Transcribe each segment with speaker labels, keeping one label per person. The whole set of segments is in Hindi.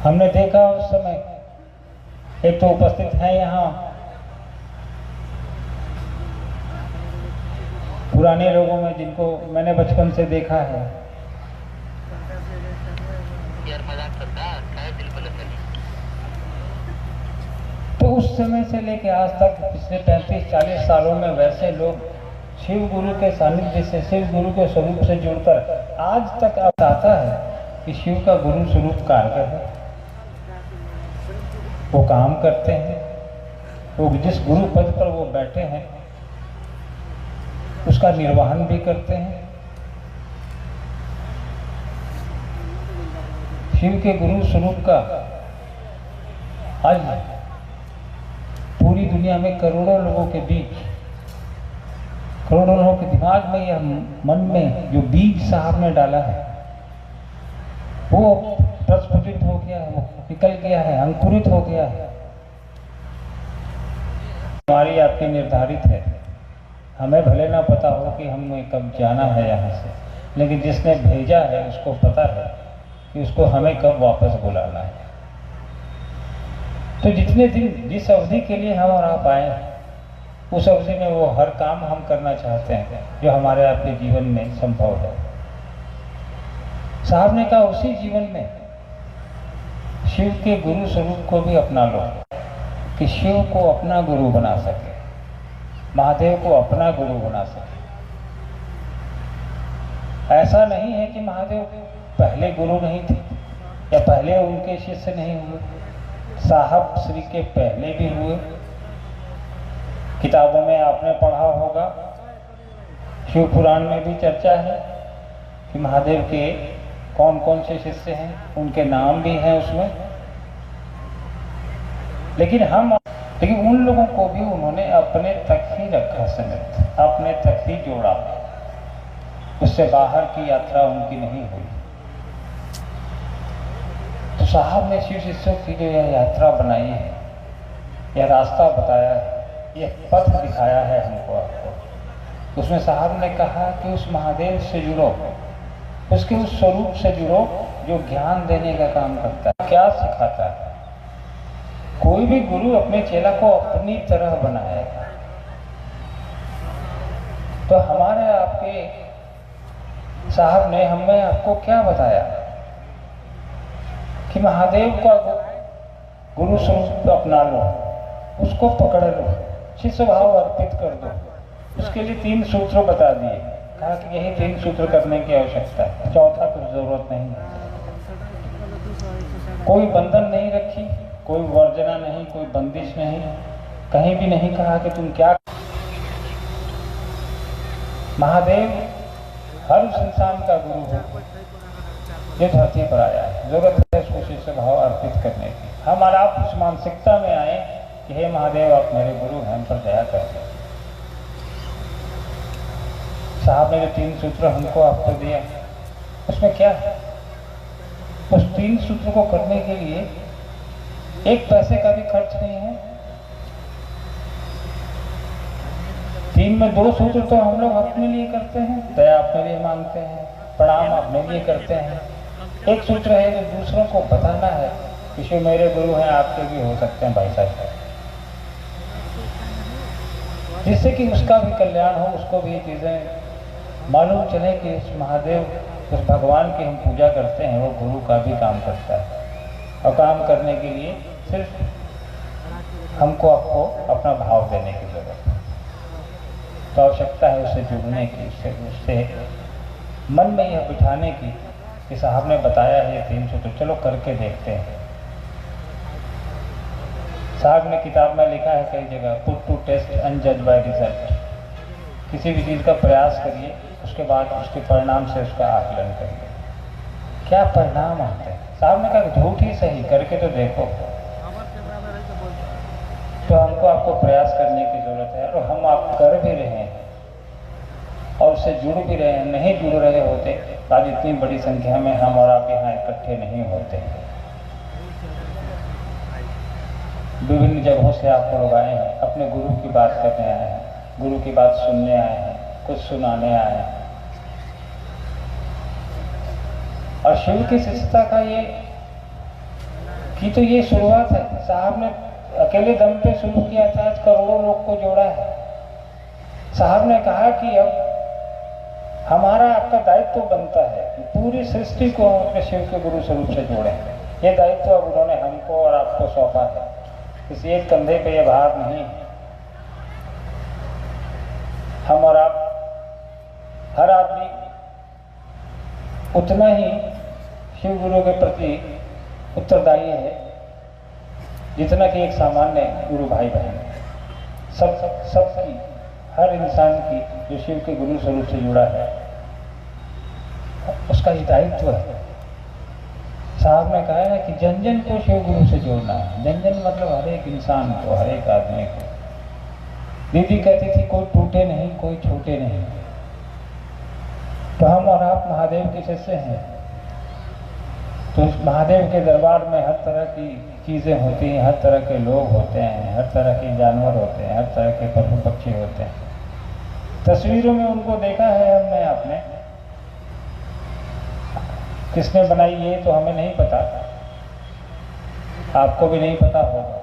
Speaker 1: हमने देखा उस समय, एक तो उपस्थित है यहाँ पुराने लोगों में जिनको मैंने बचपन से देखा है। तो उस समय से लेकर आज तक पिछले 35-40 सालों में वैसे लोग शिव गुरु के सानिध्य से, शिव गुरु के स्वरूप से जुड़कर आज तक अब आता है कि शिव का गुरु स्वरूप कारगर है। वो काम करते हैं, वो जिस गुरु पद पर वो बैठे हैं उसका निर्वहन भी करते हैं। शिव के गुरु स्वरूप का आज पूरी दुनिया में करोड़ों लोगों के बीच, करोड़ों लोगों के दिमाग में या मन में जो बीज साहब ने डाला है वो प्रस्फुटित हो गया है, वो निकल गया है, अंकुरित हो गया है। हमारी आपकी निर्धारित है, हमें भले ना पता हो कि हमें कब जाना है यहाँ से, लेकिन जिसने भेजा है उसको पता है कि उसको हमें कब वापस बुलाना है। तो जितने दिन, जिस अवधि के लिए हम और आप आए, उस अवधि में वो हर काम हम करना चाहते हैं जो हमारे आपके जीवन में संभव है। साहब ने कहा उसी जीवन में शिव के गुरु स्वरूप को भी अपना लो, कि शिव को अपना गुरु बना सके, महादेव को अपना गुरु बना सके। ऐसा नहीं है कि महादेव पहले गुरु नहीं थे या पहले उनके शिष्य नहीं हुए, साहब श्री के पहले भी हुए। किताबों में आपने पढ़ा होगा, शिव पुराण में भी चर्चा है कि महादेव के कौन कौन से शिष्य हैं, उनके नाम भी हैं उसमें। लेकिन उन लोगों को भी उन्होंने अपने तक ही रखा, समेत अपने तक ही जोड़ा, उससे बाहर की यात्रा उनकी नहीं हुई। तो साहब ने शिव शिष्यों की जो यह यात्रा बनाई है, यह रास्ता बताया है, यह पथ दिखाया है हमको, आपको, उसमें साहब ने कहा कि उस महादेव से जुड़ो, उसके उस स्वरूप से जुड़ो जो ज्ञान देने का काम करता है। क्या सिखाता है? कोई भी गुरु अपने चेला को अपनी तरह बनाएगा। तो हमारे आपके साहब ने हमें आपको क्या बताया कि महादेव का गुरु स्वरूप अपना लो, उसको पकड़ लो, शिष्य भाव अर्पित कर दो। उसके लिए 3 सूत्र बता दिए, कहा कि यही 3 सूत्र करने की आवश्यकता है, चौथा कुछ जरूरत नहीं। कोई बंधन नहीं रखी, कोई वर्जना नहीं, कोई बंदिश नहीं, कहीं भी नहीं कहा कि तुम क्या। महादेव हर उस इंसान का गुरु है जो धरती पर आया है। जरूरत है उसको शिष्य भाव अर्पित करने की। हम और आप उस मानसिकता में आए कि हे महादेव आप मेरे गुरु हैं, हम पर दया करते। साहब ने जो 3 सूत्र हमको आपको दिया, उसमें क्या है? उस 3 सूत्र को करने के लिए 1 पैसे का भी खर्च नहीं है। 3 में 2 सूत्र तो हम लोग अपने लिए करते हैं, दया अपने लिए मांगते हैं, प्रणाम अपने लिए करते हैं। 1 सूत्र है जो दूसरों को बताना है कि शिव मेरे गुरु हैं, आपके भी हो सकते हैं भाई साहब, जिससे कि उसका भी कल्याण हो, उसको भी ये चीज़ें मालूम चले कि इस महादेव, उस भगवान की हम पूजा करते हैं, वो गुरु का भी काम करता है। और काम करने के लिए सिर्फ हमको आपको अपना भाव देने की जरूरत है। तो आवश्यकता है उससे जुड़ने की, उससे मन में यह बिठाने की कि साहब ने बताया है ये 3 सूत्र, चलो करके देखते हैं। साहब ने किताब में लिखा है कई जगह, पुट टू टेस्ट एंड जज बाय रिजल्ट। किसी भी चीज़ का प्रयास करिए, उसके बाद उसके परिणाम से उसका आकलन करिए, क्या परिणाम आते हैं। साहब ने कहा झूठ ही सही, करके तो देखो। तो हमको आपको प्रयास करने की जरूरत है, और हम आप कर भी रहे हैं और उससे जुड़ भी रहे हैं। नहीं जुड़ रहे होते तो आज इतनी बड़ी संख्या में हम और आप यहाँ इकट्ठे नहीं होते। विभिन्न जगहों से आप लोग आए हैं, अपने गुरु की बात करने आए हैं, गुरु की बात सुनने आए हैं, कुछ सुनाने आए हैं। और शिव की शिष्यता का ये की तो ये शुरुआत है। साहब ने अकेले दम पे शुरू किया था, आज करोड़ों लोग को जोड़ा है। साहब ने कहा कि अब हमारा आपका दायित्व बनता है कि पूरी सृष्टि को हम अपने शिव के गुरु स्वरूप से जोड़ें। ये दायित्व अब उन्होंने हमको और आपको सौंपा है। किसी एक कंधे पे ये भार नहीं है। हम और आप, हर आदमी उतना ही शिव गुरु के प्रति उत्तरदायी है जितना कि एक सामान्य गुरु भाई बहन। सबकी, हर इंसान की जो शिव के गुरु स्वरूप से जुड़ा है उसका ही दायित्व है। साहब ने कहा है ना कि जन जन को शिव गुरु से जोड़ना है। जन जन मतलब हर एक इंसान को, हर एक आदमी को। दीदी कहती थी कोई टूटे नहीं, कोई छूटे नहीं। तो हम और आप महादेव के शिष्य हैं, तो इस महादेव के दरबार में हर तरह की चीज़ें होती हैं, हर तरह के लोग होते हैं, हर तरह के जानवर होते हैं, हर तरह के पशु पक्षी होते हैं। तस्वीरों में उनको देखा है हमने, आपने। किसने बनाई ये तो हमें नहीं पता, आपको भी नहीं पता होगा।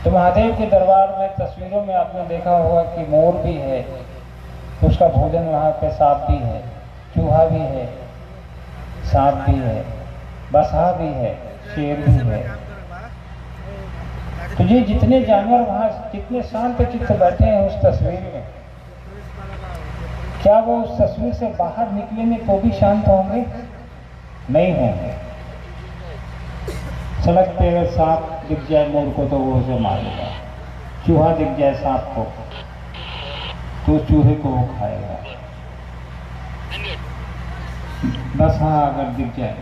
Speaker 1: तो महादेव के दरबार में तस्वीरों में आपने देखा होगा कि मोर भी है, तो उसका भोजन वहाँ पे सांप भी है, चूहा भी है, सांप भी है, बसहा भी है, शेर भी है। तो ये जितने जानवर वहाँ कितने शांत चित्त बैठे हैं उस तस्वीर में, क्या वो उस तस्वीर से बाहर निकलेंगे तो भी शांत होंगे? नहीं होंगे। सड़क पे अगर सांप दिख जाए मोर को तो वो उसे मारेगा, चूहा दिख जाए सांप को तो चूहे को वो खाएगा, बसहा अगर दिख जाए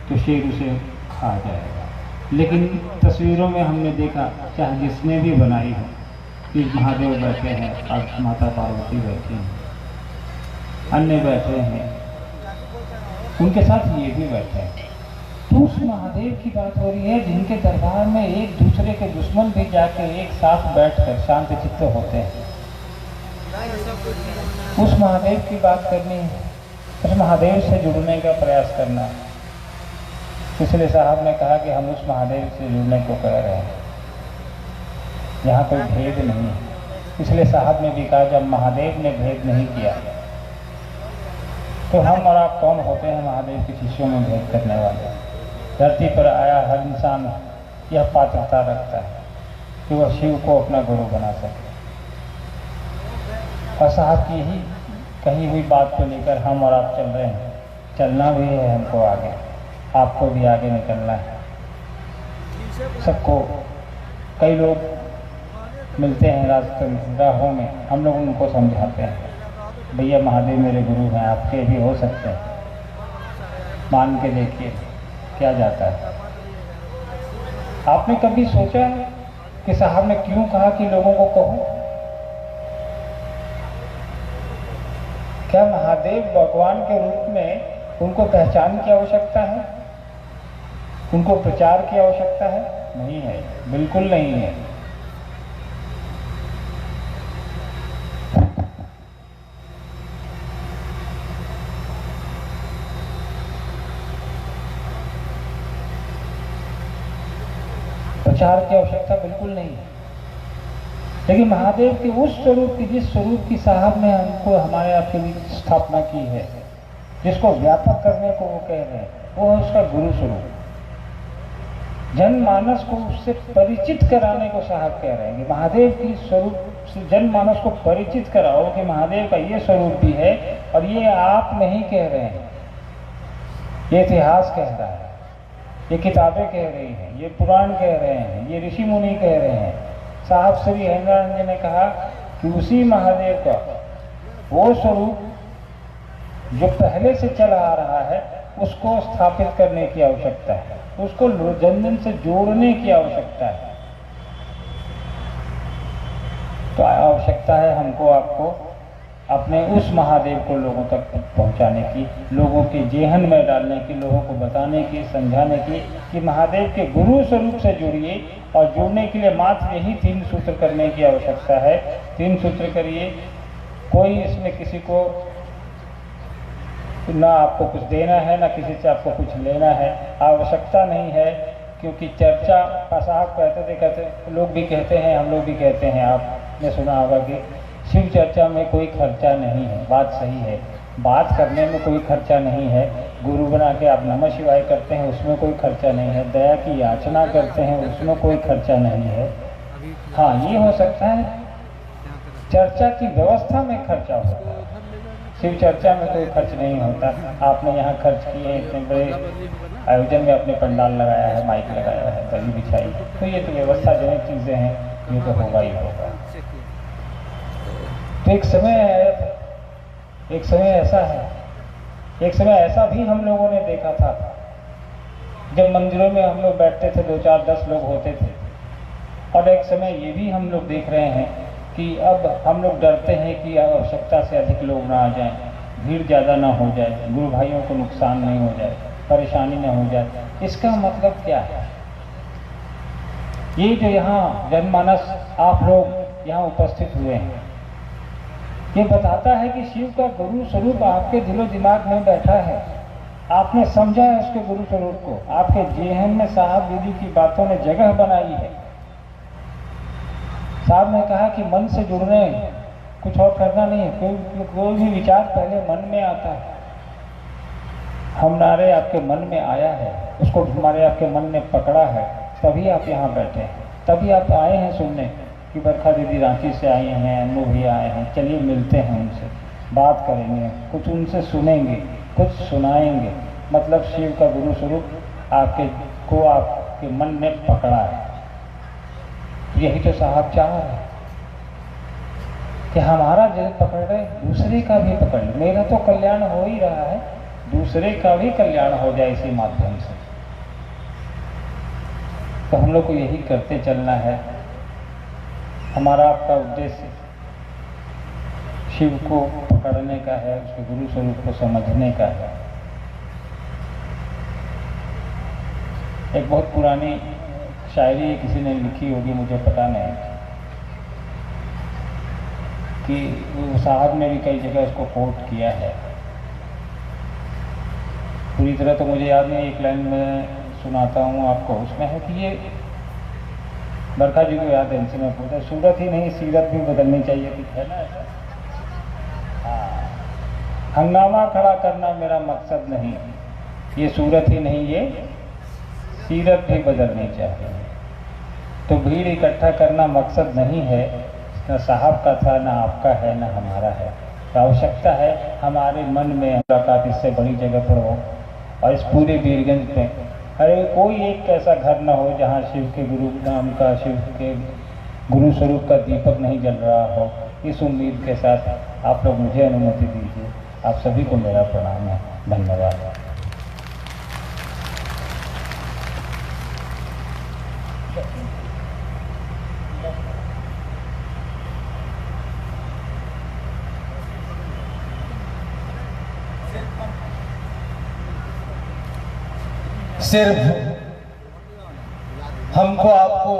Speaker 1: तो शेर उसे खा जाएगा। लेकिन तस्वीरों में हमने देखा, चाहे जिसने भी बनाई हो, कि महादेव बैठे हैं, आज माता पार्वती बैठी हैं, अन्य बैठे हैं, उनके साथ ये भी बैठे हैं। तो उस महादेव की बात हो रही है जिनके दरबार में एक दूसरे के दुश्मन भी जाके एक साथ बैठकर शांत चित्त होते हैं। उस महादेव की बात करनी है, उस महादेव से जुड़ने का प्रयास करना है। इसलिए साहब ने कहा कि हम उस महादेव से जुड़ने को कह रहे हैं, यहाँ कोई भेद नहीं है। इसलिए साहब ने भी कहा जब महादेव ने भेद नहीं किया तो हम और आप कौन होते हैं महादेव के शिष्यों में भेद करने वाले? धरती पर आया हर इंसान यह पात्रता रखता है कि वह शिव को अपना गुरु बना सके। और साहब की ही कही हुई बात को लेकर हम और आप चल रहे हैं। चलना भी है हमको आगे, आपको भी आगे निकलना है। सबको, कई लोग मिलते हैं रास्ते में, राहों में, हम लोग उनको समझाते हैं, भैया महादेव मेरे गुरु हैं, आपके भी हो सकते हैं, मान के देखिए क्या जाता है। आपने कभी सोचा है कि साहब ने क्यों कहा कि लोगों को कहो? क्या महादेव भगवान के रूप में उनको पहचान की आवश्यकता है? उनको प्रचार की आवश्यकता है? नहीं है, बिल्कुल नहीं है। प्रचार की आवश्यकता बिल्कुल नहीं है। लेकिन महादेव के उस स्वरूप की, जिस स्वरूप की साहब ने हमको हमारे आपके लिए स्थापना की है, जिसको व्यापक करने को वो कह रहे हैं, वो है उसका गुरु स्वरूप। जनमानस को उससे परिचित कराने को साहब कह रहे हैं कि महादेव की स्वरूप से जनमानस को परिचित कराओ कि महादेव का ये स्वरूप भी है। और ये आप नहीं कह रहे हैं, ये इतिहास कह रहा है, ये किताबें कह रही हैं, ये पुराण कह रहे हैं, ये ऋषि मुनि कह रहे हैं। साहब श्री हरिनारायण जी ने कहा कि उसी महादेव का वो स्वरूप जो पहले से चला आ रहा है उसको स्थापित करने की आवश्यकता है, उसको जन जन से जोड़ने की आवश्यकता है। तो आवश्यकता है हमको आपको अपने उस महादेव को लोगों तक पहुंचाने की, लोगों के जेहन में डालने की, लोगों को बताने की, समझाने की कि महादेव के गुरु स्वरूप से जुड़िए। और जुड़ने के लिए मात्र यही 3 सूत्र करने की आवश्यकता है। 3 सूत्र करिए, कोई इसमें किसी को ना आपको कुछ देना है, ना किसी से आपको कुछ लेना है, आवश्यकता नहीं है। क्योंकि चर्चा का साहब कहते लोग भी कहते हैं, हम लोग भी कहते हैं, आपने सुना होगा कि शिव चर्चा में कोई खर्चा नहीं है। बात सही है, बात करने में कोई खर्चा नहीं है। गुरु बना के आप नमः शिवाय करते हैं, उसमें कोई खर्चा नहीं है। दया की याचना करते हैं, उसमें कोई खर्चा नहीं है। हाँ, ये हो सकता है चर्चा की व्यवस्था में खर्चा होता है, शिव चर्चा में कोई खर्च नहीं होता। आपने यहाँ खर्च किए, इतने बड़े आयोजन में अपने पंडाल लगाया है, माइक लगाया है, दरी बिछाई, तो ये तो व्यवस्था जनित चीज़ें हैं, ये तो होगा ही होगा। तो एक समय ऐसा भी हम लोगों ने देखा था, जब मंदिरों में हम लोग बैठते थे, 2, 4, 10 लोग होते थे। और एक समय ये भी हम लोग देख रहे हैं कि अब हम लोग डरते हैं कि आवश्यकता से अधिक लोग ना आ जाएं, भीड़ ज़्यादा ना हो जाए, गुरु भाइयों को नुकसान नहीं हो जाए, परेशानी ना हो जाए। इसका मतलब क्या है? ये जो यहाँ जनमानस आप लोग यहाँ उपस्थित हुए हैं, ये बताता है कि शिव का गुरु स्वरूप आपके दिलो दिमाग में बैठा है। आपने समझा है उसके गुरु स्वरूप को, आपके जेहन में साहब दीदी की बातों ने जगह बनाई है। साहब ने कहा कि मन से जुड़ने, कुछ और करना नहीं है। कोई भी विचार पहले मन में आता है। हमारे आपके मन में आया है, उसको हमारे आपके मन ने पकड़ा है, तभी आप यहाँ बैठे हैं, तभी आप आए हैं सुनने कि बरखा दीदी रांची से आई हैं, अनु भी आए हैं, चलिए मिलते हैं उनसे, बात करेंगे, कुछ उनसे सुनेंगे, कुछ सुनाएंगे। मतलब शिव का गुरु स्वरूप आपके मन ने पकड़ा है। यही तो साहब चाह रहे हैं कि हमारा दिल पकड़ रहे, दूसरे का भी पकड़ ले। मेरा तो कल्याण हो ही रहा है, दूसरे का भी कल्याण हो जाए इसी माध्यम से। तो हम लोग को यही करते चलना है। हमारा आपका उद्देश्य शिव को पकड़ने का है, उसके गुरु स्वरूप को समझने का है। एक बहुत पुरानी शायरी किसी ने लिखी होगी, मुझे पता नहीं, कि साहब ने भी कई जगह उसको कोट किया है। पूरी तरह तो मुझे याद नहीं, एक लाइन में सुनाता हूँ आपको। उसमें है कि ये बरखा जी को याद है, इनसे मैं पूछा, सूरत ही नहीं सीरत भी बदलनी चाहिए, कुछ है ना ऐसा? हाँ, हंगामा खड़ा करना मेरा मकसद नहीं, ये सूरत ही नहीं, ये सीरत भी बदलनी चाहिए। तो भीड़ इकट्ठा करना मकसद नहीं है, न साहब का था, ना आपका है, ना हमारा है। तो आवश्यकता है हमारे मन में मुलाकात इससे बड़ी जगह पर हो। और इस पूरे वीरगंज में अरे कोई एक ऐसा घर ना हो जहाँ शिव के गुरु नाम का, शिव के गुरु स्वरूप का दीपक नहीं जल रहा हो। इस उम्मीद के साथ आप लोग मुझे अनुमति दीजिए। आप सभी को मेरा प्रणाम है। धन्यवाद।
Speaker 2: सिर्फ हमको आपको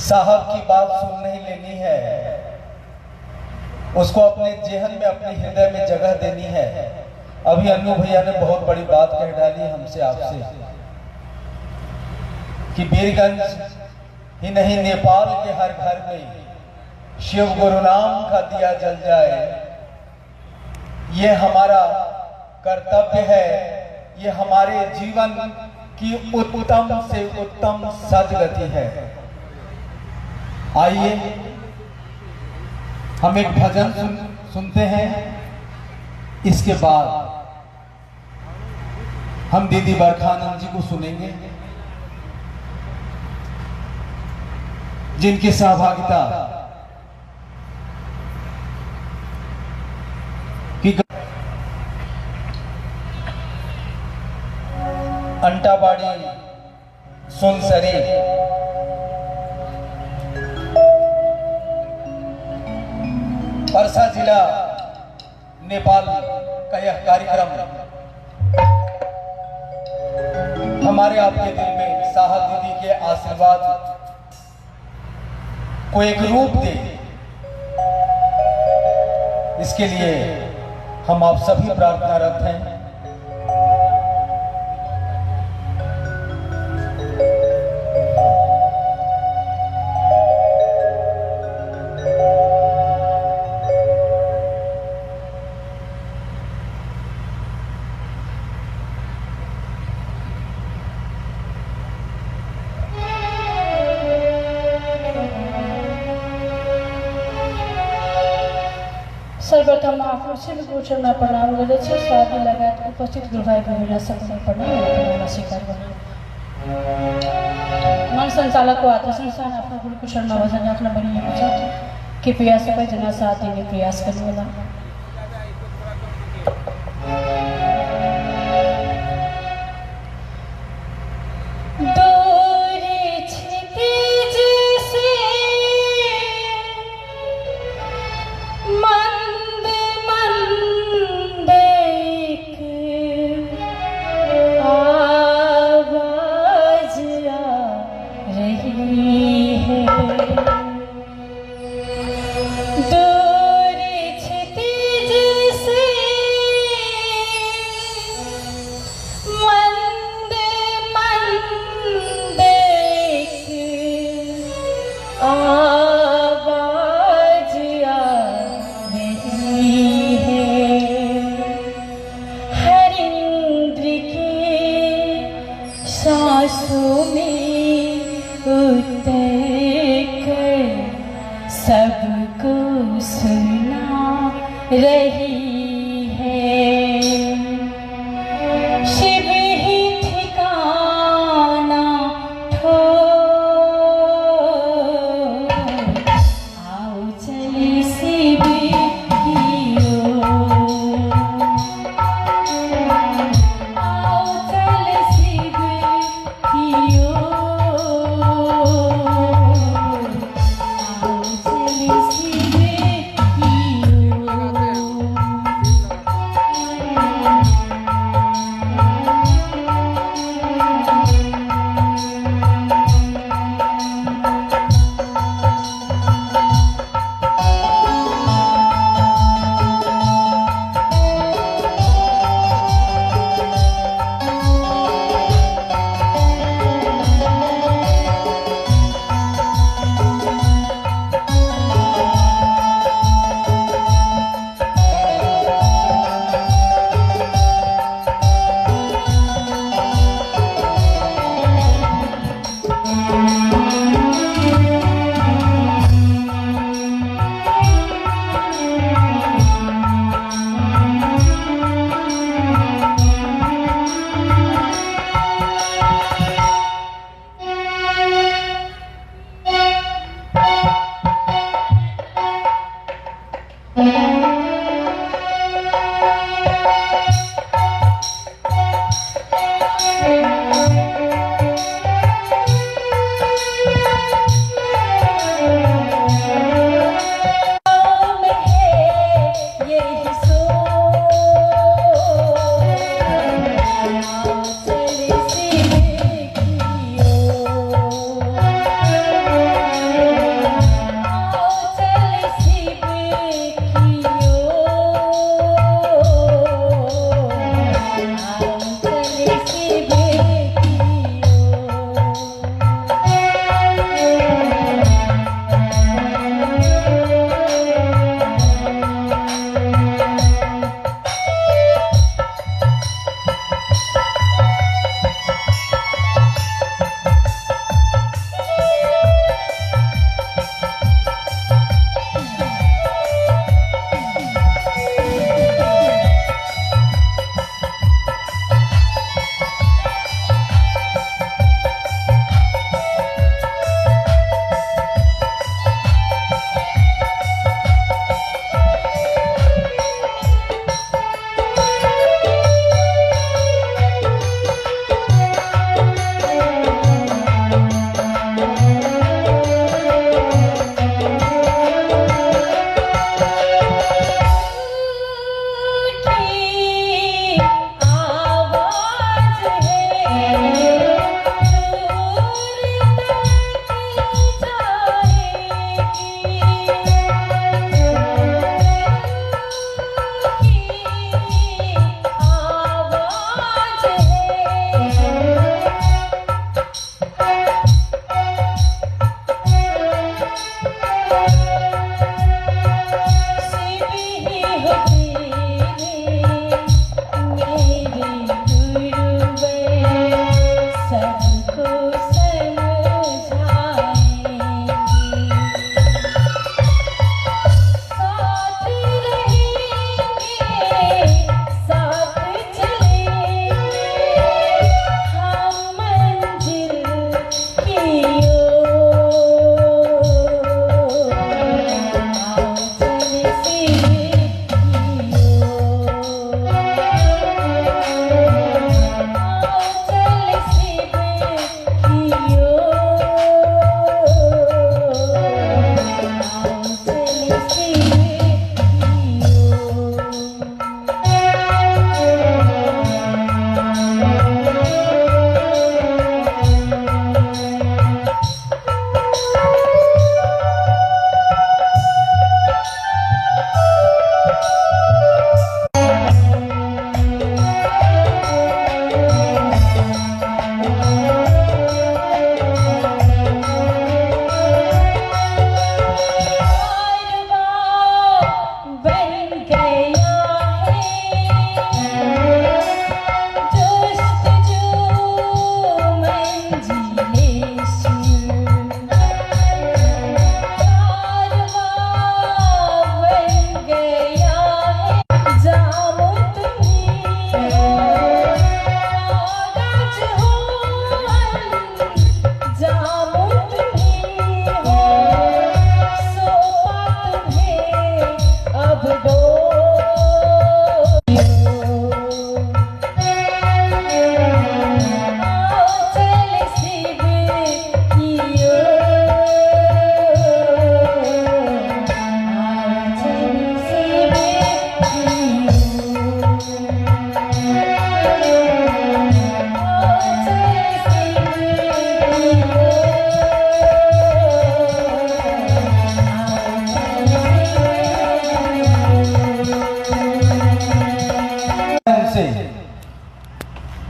Speaker 2: साहब की बात सुन नहीं लेनी है, उसको अपने जेहन में, अपने हृदय में जगह देनी है। अभी अन्नू भैया ने बहुत बड़ी बात कह डाली हमसे, आपसे, कि वीरगंज ही नहीं, नेपाल के हर घर में शिव गुरु नाम का दिया जल जाए। ये हमारा कर्तव्य है, ये हमारे जीवन की उत्तम से उत्तम सद्गति है। आइए हम एक भजन सुनते हैं, इसके बाद हम दीदी बरखानंद जी को सुनेंगे, जिनकी सहभागिता की अंटाबाड़ी सुनसरी परसा जिला नेपाल का यह कार्यक्रम हमारे आपके दिल में साहब दीदी के आशीर्वाद को एक रूप दे, इसके लिए हम आप सभी प्रार्थनारत हैं।
Speaker 3: सर्वप्रथम आफ्नो शिव गोचरमा प्रणाम गर्दछु। साथी लगायत उपस्थित गुरुभाइ बहिनीलाई सबैलाई प्रणाम स्वीकार गर्नु। मन सञ्चालकको आत्मसंस्थान आफ्नो गुरुको शरणमा भजन राख्न भनिएको छ। कृपया सबैजना साथ दिने प्रयास गर्नुहोला। सबको सुना रही है, शिव ही ठिकाना ठोर। आओ चले शिव की ओर, आओ चले शिव की ओर, आओ चले शिव की ओर। की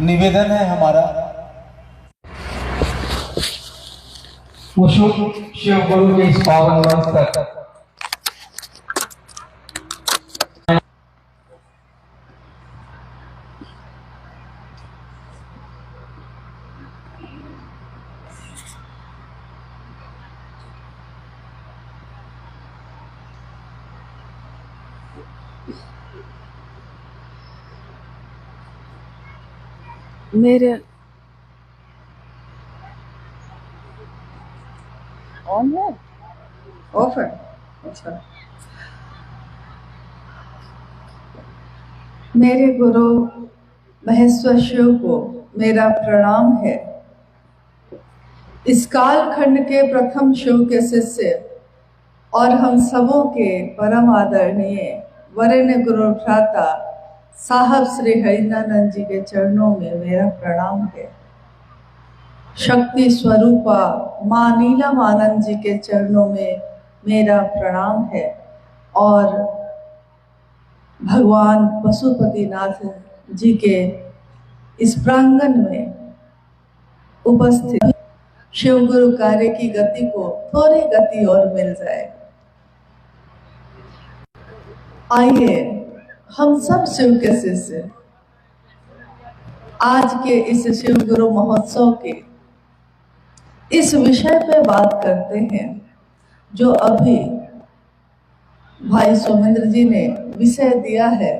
Speaker 2: निवेदन है हमारा, वो शिव गुरु के इस पावन मंच तक
Speaker 4: मेरे ऑन है, ऑफ है, अच्छा। मेरे गुरु महेश्वर शिव को मेरा प्रणाम है। इस कालखंड के प्रथम शिव के शिष्य और हम सबों के परम आदरणीय वरेण्य गुरु भ्राता साहब श्री हरिंद्रानंद जी के चरणों में मेरा प्रणाम है। शक्ति स्वरूपा मां नीलम आनंद जी के चरणों में मेरा प्रणाम है और भगवान पशुपतिनाथ जी के इस प्रांगण में उपस्थित शिव गुरु कार्य की गति को थोड़ी गति और मिल जाए। आइए हम सब शिव के शिष्य आज के इस शिव गुरु महोत्सव के इस विषय पे बात करते हैं जो अभी भाई सोमेंद्र जी ने विषय दिया है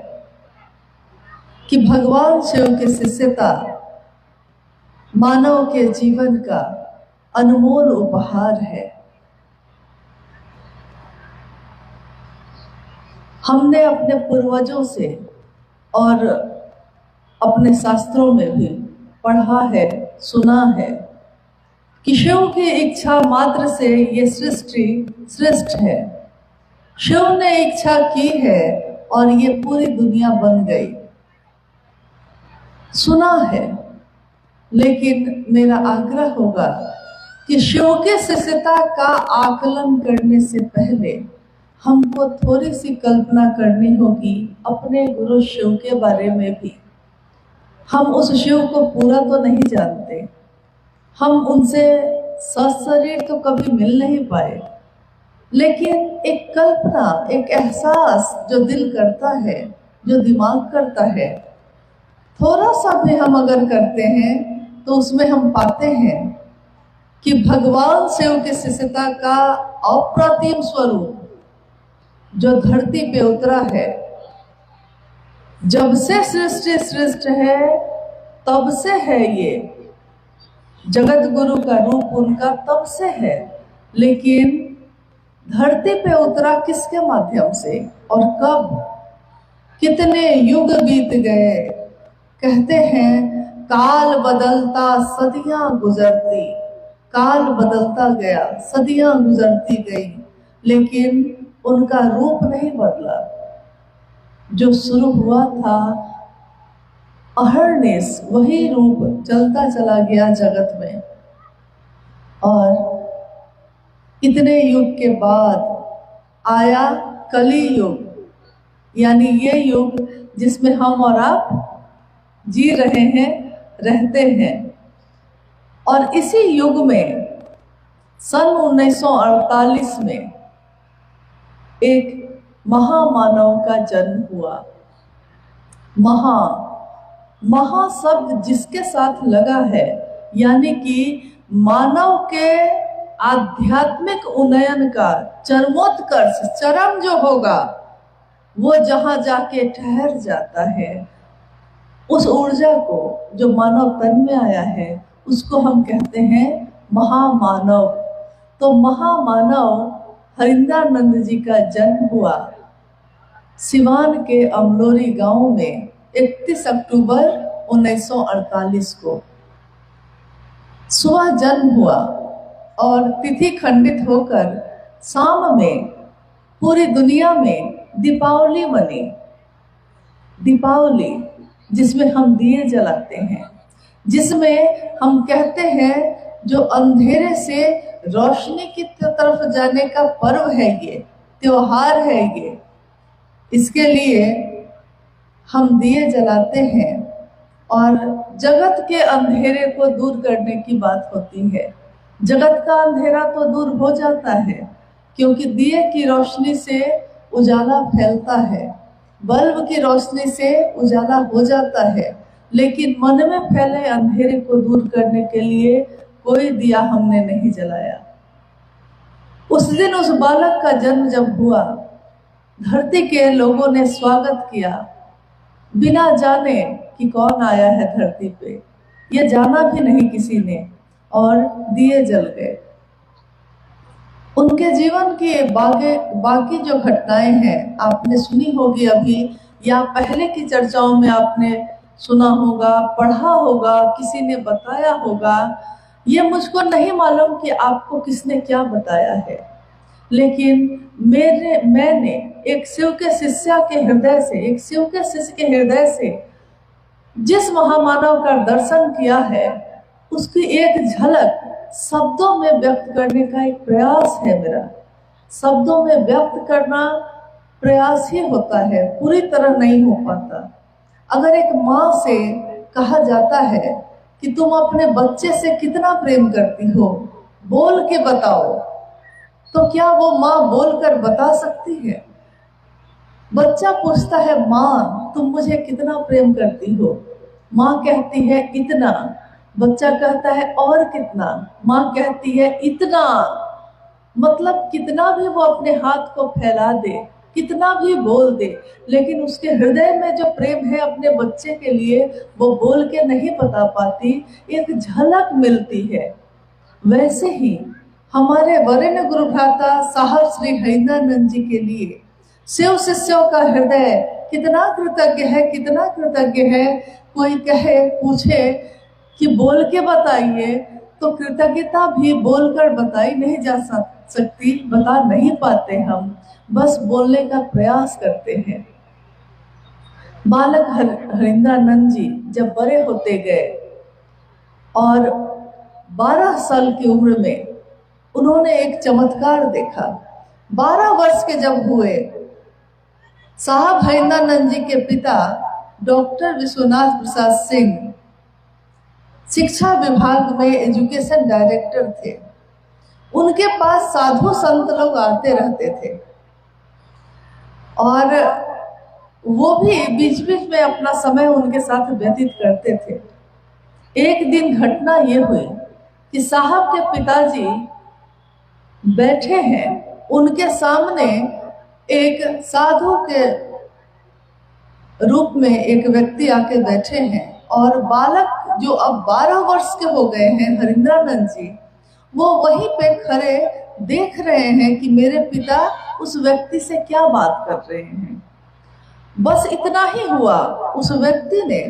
Speaker 4: कि भगवान शिव की शिष्यता मानव के जीवन का अनमोल उपहार है। हमने अपने पूर्वजों से और अपने शास्त्रों में भी पढ़ा है, सुना है कि शिव की इच्छा मात्र से ये सृष्टि श्रेष्ठ है। शिव ने इच्छा की है और ये पूरी दुनिया बन गई। सुना है, लेकिन मेरा आग्रह होगा कि शिव के शिष्यता का आकलन करने से पहले हमको थोड़ी सी कल्पना करनी होगी अपने गुरु शिव के बारे में भी। हम उस शिव को पूरा तो नहीं जानते, हम उनसे सशरीर तो कभी मिल नहीं पाए, लेकिन एक कल्पना, एक एहसास जो दिल करता है, जो दिमाग करता है, थोड़ा सा भी हम अगर करते हैं तो उसमें हम पाते हैं कि भगवान शिव की शिष्यता का अप्रतिम स्वरूप जो धरती पे उतरा है, जब से सृष्टि सृष्ट है तब से है। ये जगत गुरु का रूप उनका तब से है, लेकिन धरती पे उतरा किसके माध्यम से और कब? कितने युग बीत गए। कहते हैं काल बदलता सदियां गुजरती, काल बदलता गया, सदियां गुजरती गई, लेकिन उनका रूप नहीं बदला। जो शुरू हुआ था अहरनिश, वही रूप चलता चला गया जगत में। और इतने युग के बाद आया कली युग, यानी ये युग जिसमें हम और आप जी रहे हैं, रहते हैं। और इसी युग में सन 1948 में एक महामानव का जन्म हुआ। महा शब्द जिसके साथ लगा है, यानी कि मानव के आध्यात्मिक उन्नयन का चरमोत्कर्ष, चरम जो होगा, वो जहां जाके ठहर जाता है, उस ऊर्जा को जो मानव तन में आया है, उसको हम कहते हैं महामानव। तो महामानव हरिंद्रानंद जी का जन्म हुआ सिवान के अमलोरी गांव में 31 अक्टूबर 1948 को सुबह जन्म हुआ और तिथि खंडित होकर शाम में पूरी दुनिया में दीपावली मनी। दीपावली जिसमें हम दिए जलाते हैं, जिसमें हम कहते हैं जो अंधेरे से रोशनी की तरफ जाने का पर्व है, ये त्योहार है। ये इसके लिए हम दिए जलाते हैं और जगत के अंधेरे को दूर करने की बात होती है। जगत का अंधेरा तो दूर हो जाता है, क्योंकि दिए की रोशनी से उजाला फैलता है, बल्ब की रोशनी से उजाला हो जाता है, लेकिन मन में फैले अंधेरे को दूर करने के लिए कोई दिया हमने नहीं जलाया। उस दिन उस बालक का जन्म जब हुआ, धरती के लोगों ने स्वागत किया, बिना जाने कि कौन आया है धरती पे, ये जाना भी नहीं किसी ने, और दिए जल गए। उनके जीवन की बाकी जो घटनाएं हैं आपने सुनी होगी अभी, या पहले की चर्चाओं में आपने सुना होगा, पढ़ा होगा, किसी ने बताया होगा। ये मुझको नहीं मालूम कि आपको किसने क्या बताया है, लेकिन मैंने एक शिव के शिष्य के हृदय से, एक शिव के शिष्य के हृदय से जिस महामानव का दर्शन किया है, उसकी एक झलक शब्दों में व्यक्त करने का एक प्रयास है मेरा। शब्दों में व्यक्त करना प्रयास ही होता है, पूरी तरह नहीं हो पाता। अगर एक माँ से कहा जाता है कि तुम अपने बच्चे से कितना प्रेम करती हो, बोल के बताओ, तो क्या वो माँ बोलकर बता सकती है? बच्चा पूछता है, माँ तुम मुझे कितना प्रेम करती हो? माँ कहती है इतना। बच्चा कहता है और कितना? माँ कहती है इतना। मतलब कितना भी वो अपने हाथ को फैला दे, कितना भी बोल दे, लेकिन उसके हृदय में जो प्रेम है अपने बच्चे के लिए, वो बोल के नहीं बता पाती, एक झलक मिलती है। वैसे ही हमारे वरेण्य गुरु भ्राता साहब श्री हरिंद्रानंद जी के लिए शिव शिष्यों का हृदय कितना कृतज्ञ है, कितना कृतज्ञ है। कोई कहे, पूछे कि बोल के बताइए, तो कृतज्ञता भी बोलकर बताई नहीं जा सकती, बता नहीं पाते हम, बस बोलने का प्रयास करते हैं। बालक हरिंद्रानंद जी जब बड़े होते गए और 12 साल की उम्र में उन्होंने एक चमत्कार देखा। 12 वर्ष के जब हुए, साहब हरिंद्रानंद जी के पिता डॉक्टर विश्वनाथ प्रसाद सिंह शिक्षा विभाग में एजुकेशन डायरेक्टर थे। उनके पास साधु संत लोग आते रहते थे और वो भी बीच बीच में अपना समय उनके साथ व्यतीत करते थे। एक दिन घटना ये हुई कि साहब के पिताजी बैठे हैं, उनके सामने एक साधु के रूप में एक व्यक्ति आके बैठे हैं, और बालक जो अब 12 वर्ष के हो गए हैं, हरिंद्रानंद जी, वो वहीं पे खड़े देख रहे हैं कि मेरे पिता उस व्यक्ति से क्या बात कर रहे हैं। बस इतना ही हुआ, उस व्यक्ति ने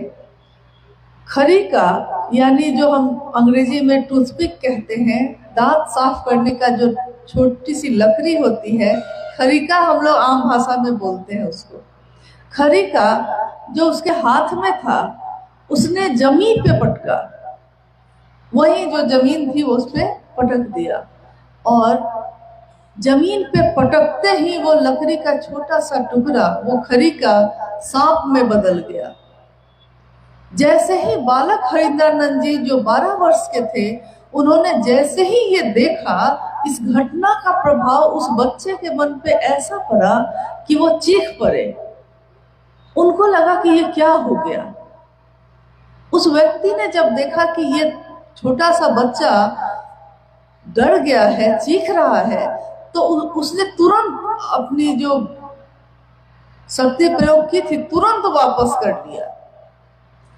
Speaker 4: खरी का, यानी जो हम अंग्रेजी में टूथपिक कहते हैं, दांत साफ करने का जो छोटी सी लकड़ी होती है, खरीका हम लोग आम भाषा में बोलते हैं उसको। खरीका जो उसके हाथ में था, उसने जमीन पे पटका, वही जो जमीन थी उस पे पटक दिया, और जमीन पे पटकते ही वो लकड़ी का छोटा सा टुकड़ा, वो खरीका सांप में बदल गया। जैसे ही बालक हरिंद्रानंद जी जो 12 वर्ष के थे, उन्होंने जैसे ही ये देखा, इस घटना का प्रभाव उस बच्चे के मन पे ऐसा पड़ा कि वो चीख पड़े। उनको लगा कि ये क्या हो गया। उस व्यक्ति ने जब देखा कि ये छोटा सा बच्चा डर गया है, चीख रहा है, तो उसने तुरंत अपनी जो शक्ति प्रयोग की थी तुरंत वापस कर दिया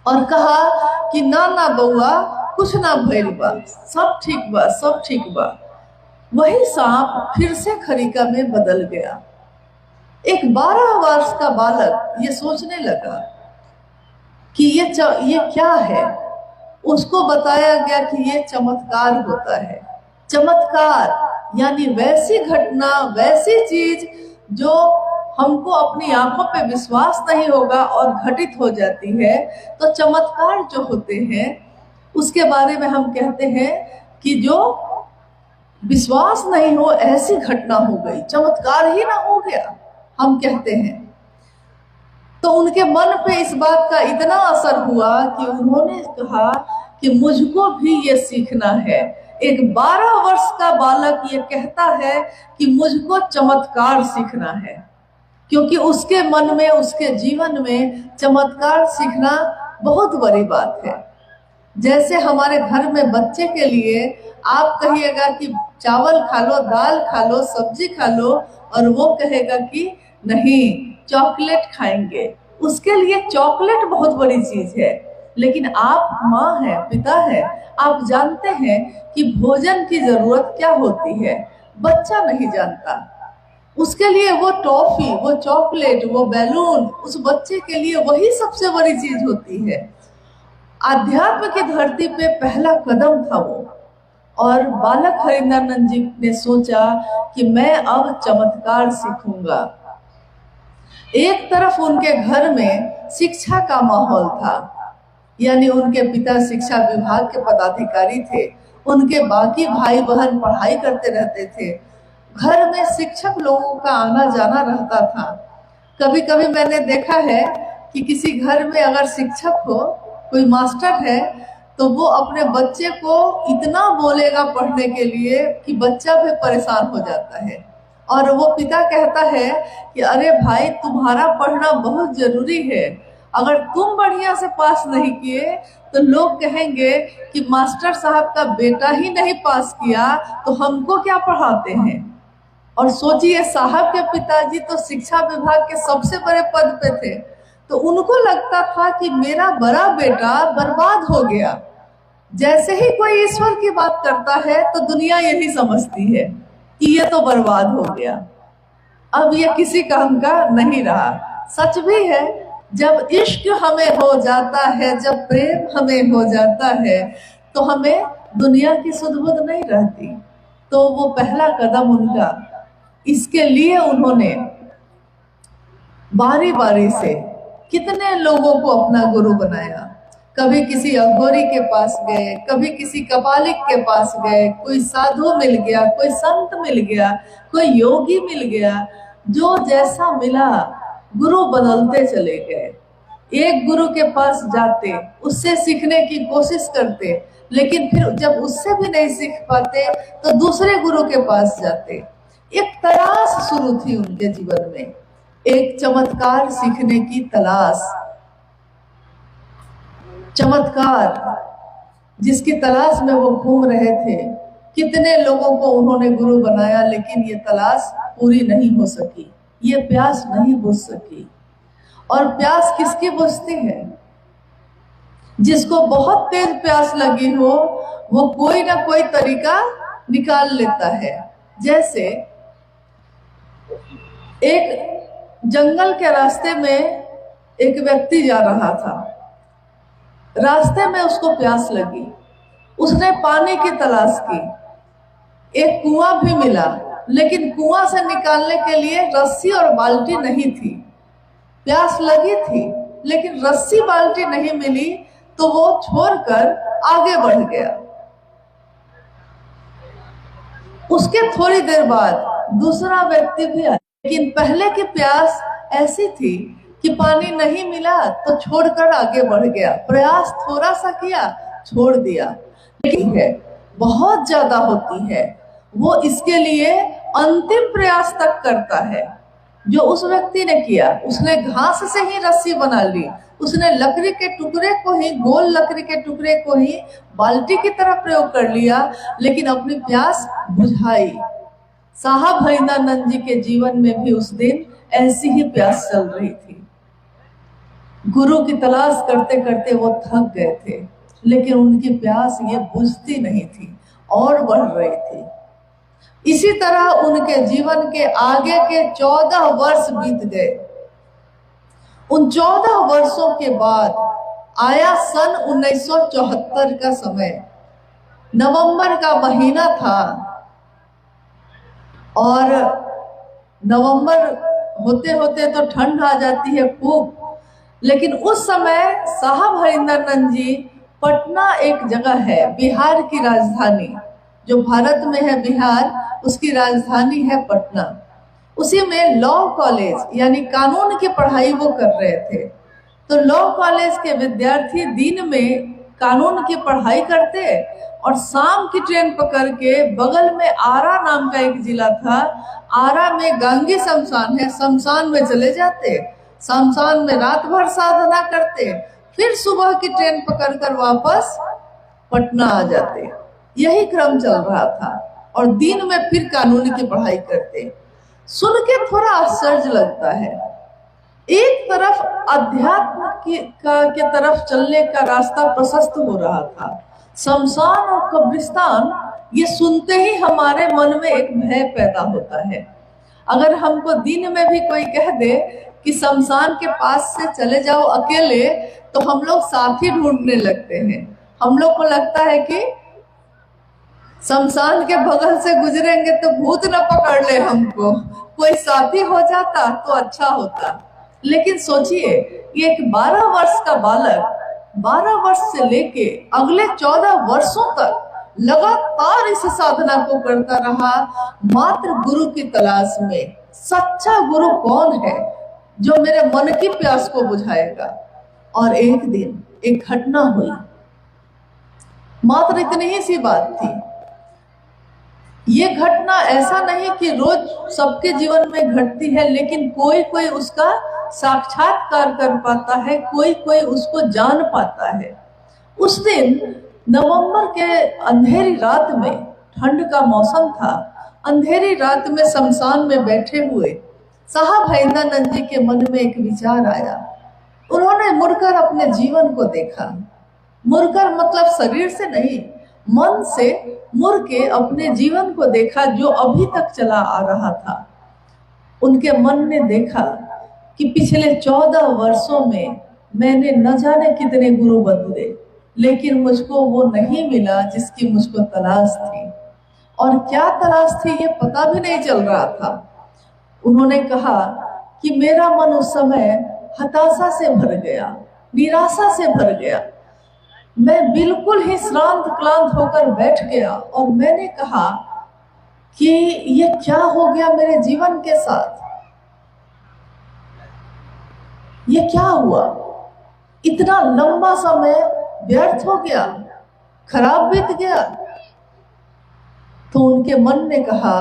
Speaker 4: और कहा कि ना ना बउआ, कुछ ना भइल बा, सब ठीक बा, सब ठीक बा। वही सांप फिर से खरीका में बदल गया। एक 12 वर्ष का बालक ये सोचने लगा कि ये क्या है। उसको बताया गया कि ये चमत्कार होता है। चमत्कार यानी वैसी घटना, वैसी चीज जो हमको अपनी आंखों पे विश्वास नहीं होगा और घटित हो जाती है। तो चमत्कार जो होते हैं उसके बारे में हम कहते हैं कि जो विश्वास नहीं हो ऐसी घटना हो गई, चमत्कार ही ना हो गया, हम कहते हैं। तो उनके मन पे इस बात का इतना असर हुआ कि उन्होंने कहा कि मुझको भी ये सीखना है। एक 12 वर्ष का बालक ये कहता है कि मुझको चमत्कार सीखना है, क्योंकि उसके मन में, उसके जीवन में चमत्कार सीखना बहुत बड़ी बात है। जैसे हमारे घर में बच्चे के लिए आप कहिएगा कि चावल खा लो, दाल खा लो, सब्जी खा लो, और वो कहेगा कि नहीं चॉकलेट खाएंगे, उसके लिए चॉकलेट बहुत बड़ी चीज है। लेकिन आप माँ हैं, पिता हैं, आप जानते हैं कि भोजन की जरूरत क्या होती है। बच्चा नहीं जानता, उसके लिए वो टॉफी, वो चॉकलेट, वो बैलून, उस बच्चे के लिए वही सबसे बड़ी चीज होती है। आध्यात्म की धरती पे पहला कदम था वो, और बालक हरिंदरानंद जी ने सोचा कि मैं अब चमत्कार सीखूंगा। एक तरफ उनके घर में शिक्षा का माहौल था, यानी उनके पिता शिक्षा विभाग के पदाधिकारी थे, उनके बाकी भाई बहन पढ़ाई करते रहते थे, घर में शिक्षक लोगों का आना जाना रहता था। कभी कभी मैंने देखा है कि किसी घर में अगर शिक्षक हो, कोई मास्टर है, तो वो अपने बच्चे को इतना बोलेगा पढ़ने के लिए कि बच्चा भी परेशान हो जाता है। और वो पिता कहता है कि अरे भाई तुम्हारा पढ़ना बहुत जरूरी है, अगर तुम बढ़िया से पास नहीं किए तो लोग कहेंगे कि मास्टर साहब का बेटा ही नहीं पास किया तो हमको क्या पढ़ाते हैं। और सोचिए, साहब के पिताजी तो शिक्षा विभाग के सबसे बड़े पद पे थे, तो उनको लगता था कि मेरा बड़ा बेटा बर्बाद हो गया। जैसे ही कोई ईश्वर की बात करता है तो दुनिया यही समझती है कि ये तो बर्बाद हो गया, अब ये किसी काम का नहीं रहा। सच भी है, जब इश्क हमें हो जाता है, जब प्रेम हमें हो जाता है, तो हमें दुनिया की सुध-बुध नहीं रहती। तो वो पहला कदम उनका, इसके लिए उन्होंने बारी बारी से कितने लोगों को अपना गुरु बनाया। कभी किसी अघोरी के पास गए, कभी किसी कपालिक के पास गए, कोई साधु मिल गया, कोई संत मिल गया, कोई योगी मिल गया, जो जैसा मिला गुरु बदलते चले गए। एक गुरु के पास जाते, उससे सीखने की कोशिश करते, लेकिन फिर जब उससे भी नहीं सीख पाते तो दूसरे गुरु के पास जाते। एक तलाश शुरू थी उनके जीवन में, एक चमत्कार सीखने की तलाश। चमत्कार जिसकी तलाश में वो घूम रहे थे। कितने लोगों को उन्होंने गुरु बनाया, लेकिन ये तलाश पूरी नहीं हो सकी, ये प्यास नहीं बुझ सकी। और प्यास किसकी बुझती है? जिसको बहुत तेज प्यास लगी हो, वो कोई ना कोई तरीका निकाल लेता है। जैसे एक जंगल के रास्ते में एक व्यक्ति जा रहा था, रास्ते में उसको प्यास लगी, उसने पानी की तलाश की, एक कुआं भी मिला, लेकिन कुआं से निकालने के लिए रस्सी और बाल्टी नहीं थी। प्यास लगी थी लेकिन रस्सी बाल्टी नहीं मिली, तो वो छोड़कर आगे बढ़ गया। उसके थोड़ी देर बाद दूसरा व्यक्ति भी आया, लेकिन पहले की प्यास ऐसी थी कि पानी नहीं मिला तो छोड़कर आगे बढ़ गया। प्रयास थोड़ा सा किया, छोड़ दिया। लेकिन है बहुत ज्यादा होती है, वो इसके लिए अंतिम प्रयास तक करता है। जो उस व्यक्ति ने किया, उसने घास से ही रस्सी बना ली, उसने लकड़ी के टुकड़े को ही, गोल लकड़ी के टुकड़े को ही बाल्टी की तरह प्रयोग कर लिया, लेकिन अपनी प्यास बुझाई। साहब हरिंदरानंद जी के जीवन में भी उस दिन ऐसी ही प्यास चल रही थी। गुरु की तलाश करते करते वो थक गए थे, लेकिन उनकी प्यास ये बुझती नहीं थी और बढ़ रही थी। इसी तरह उनके जीवन के आगे के 14 वर्ष बीत गए। उन 14 वर्षों के बाद आया सन 1974 का समय। नवंबर का महीना था और नवंबर होते होते तो ठंड आ जाती है खूब, लेकिन उस समय साहब हरिंदरानंद जी, पटना एक जगह है, बिहार की राजधानी, जो भारत में है बिहार, उसकी राजधानी है पटना। उसी में लॉ कॉलेज यानी कानून की पढ़ाई वो कर रहे थे। तो लॉ कॉलेज के विद्यार्थी दिन में कानून की पढ़ाई करते और शाम की ट्रेन पकड़ के बगल में आरा नाम का एक जिला था, आरा में गांगी शमशान है, शमशान में चले जाते, शमशान में रात भर साधना करते, फिर सुबह की ट्रेन पकड़कर वापस पटना आ जाते। यही क्रम चल रहा था और दिन में फिर कानून की पढ़ाई करते। सुन के थोड़ा आश्चर्य लगता है। एक तरफ अध्यात्म के तरफ चलने का रास्ता प्रशस्त हो रहा था, शमशान और कब्रिस्तान, ये सुनते ही हमारे मन में एक भय पैदा होता है। अगर हमको दिन में भी कोई कह दे कि शमशान के पास से चले जाओ अकेले, तो हम लोग साथी ढूंढने लगते हैं। हम लोग को लगता है कि शमशान के बगल से गुजरेंगे तो भूत न पकड़ ले हमको, कोई साथी हो जाता तो अच्छा होता। लेकिन सोचिए, ये एक 12 वर्ष का बालक 12 वर्ष से लेके अगले 14 वर्षों तक लगातार इस साधना को करता रहा, मात्र गुरु की तलाश में। सच्चा गुरु कौन है जो मेरे मन की प्यास को बुझाएगा? और एक दिन एक घटना हुई, मात्र इतनी ही सी बात थी। ये घटना ऐसा नहीं कि रोज सबके जीवन में घटती है, लेकिन कोई कोई उसका साक्षात्कार कर पाता है, कोई कोई उसको जान पाता है। उस दिन नवंबर के अंधेरी रात में, ठंड का मौसम था, अंधेरी रात में शमशान में बैठे हुए साहब हैदरानंद जी के मन में एक विचार आया। उन्होंने मुड़कर अपने जीवन को देखा। मुड़कर मतलब शरीर से नहीं, मन से मुड़ के अपने जीवन को देखा जो अभी तक चला आ रहा था। उनके मन ने देखा कि पिछले 14 वर्षों में मैंने न जाने कितने गुरु बदले, लेकिन मुझको वो नहीं मिला जिसकी मुझको तलाश थी। और क्या तलाश थी ये पता भी नहीं चल रहा था। उन्होंने कहा कि मेरा मन उस समय हताशा से भर गया, निराशा से भर गया। मैं बिल्कुल ही श्रांत क्लांत होकर बैठ गया और मैंने कहा कि ये क्या हो गया मेरे जीवन के साथ, ये क्या हुआ? इतना लंबा समय व्यर्थ हो गया, खराब बीत गया। तो उनके मन ने कहा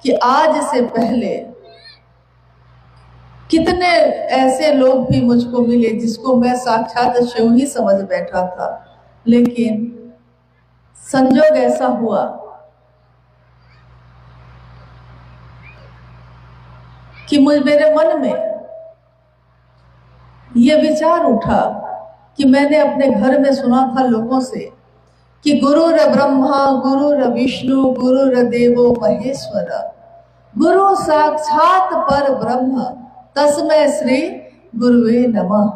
Speaker 4: कि आज से पहले कितने ऐसे लोग भी मुझको मिले जिसको मैं साक्षात शिव ही समझ बैठा था, लेकिन संजोग ऐसा हुआ कि मेरे मन में ये विचार उठा कि मैंने अपने घर में सुना था लोगों से कि गुरुर ब्रह्मा गुरुर विष्णु गुरुर देवो महेश्वर, गुरु साक्षात पर ब्रह्म तस्मै श्री गुरुवे नमः।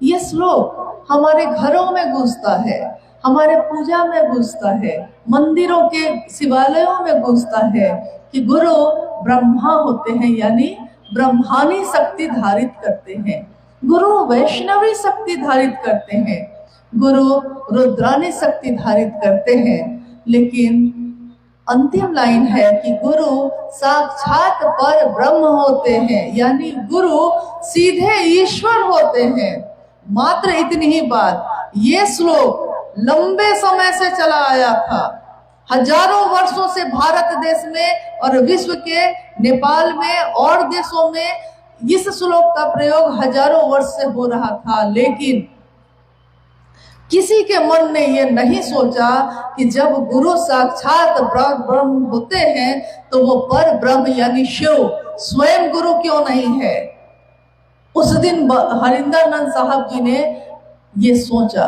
Speaker 4: ये श्लोक हमारे घरों में गूंजता है, हमारे पूजा में गूंजता है, मंदिरों के शिवालयों में गूंजता है कि गुरु ब्रह्मा होते हैं, यानी ब्रह्मानी शक्ति धारित करते हैं। गुरु वैष्णवी शक्ति धारित करते हैं, गुरु रुद्रानी शक्ति धारित करते हैं। लेकिन अंतिम लाइन है कि गुरु साक्षात पर ब्रह्म होते हैं, यानी गुरु सीधे ईश्वर होते हैं। मात्र इतनी ही बात। ये श्लोक लंबे समय से चला आया था, हजारों वर्षों से भारत देश में और विश्व के नेपाल में और देशों में इस श्लोक का प्रयोग हजारों वर्ष से हो रहा था। लेकिन किसी के मन ने यह नहीं सोचा कि जब गुरु साक्षात ब्रह्म होते हैं तो वो पर ब्रह्म यानी शिव स्वयं गुरु क्यों नहीं है। उस दिन हरिंदरानंद साहब जी ने ये सोचा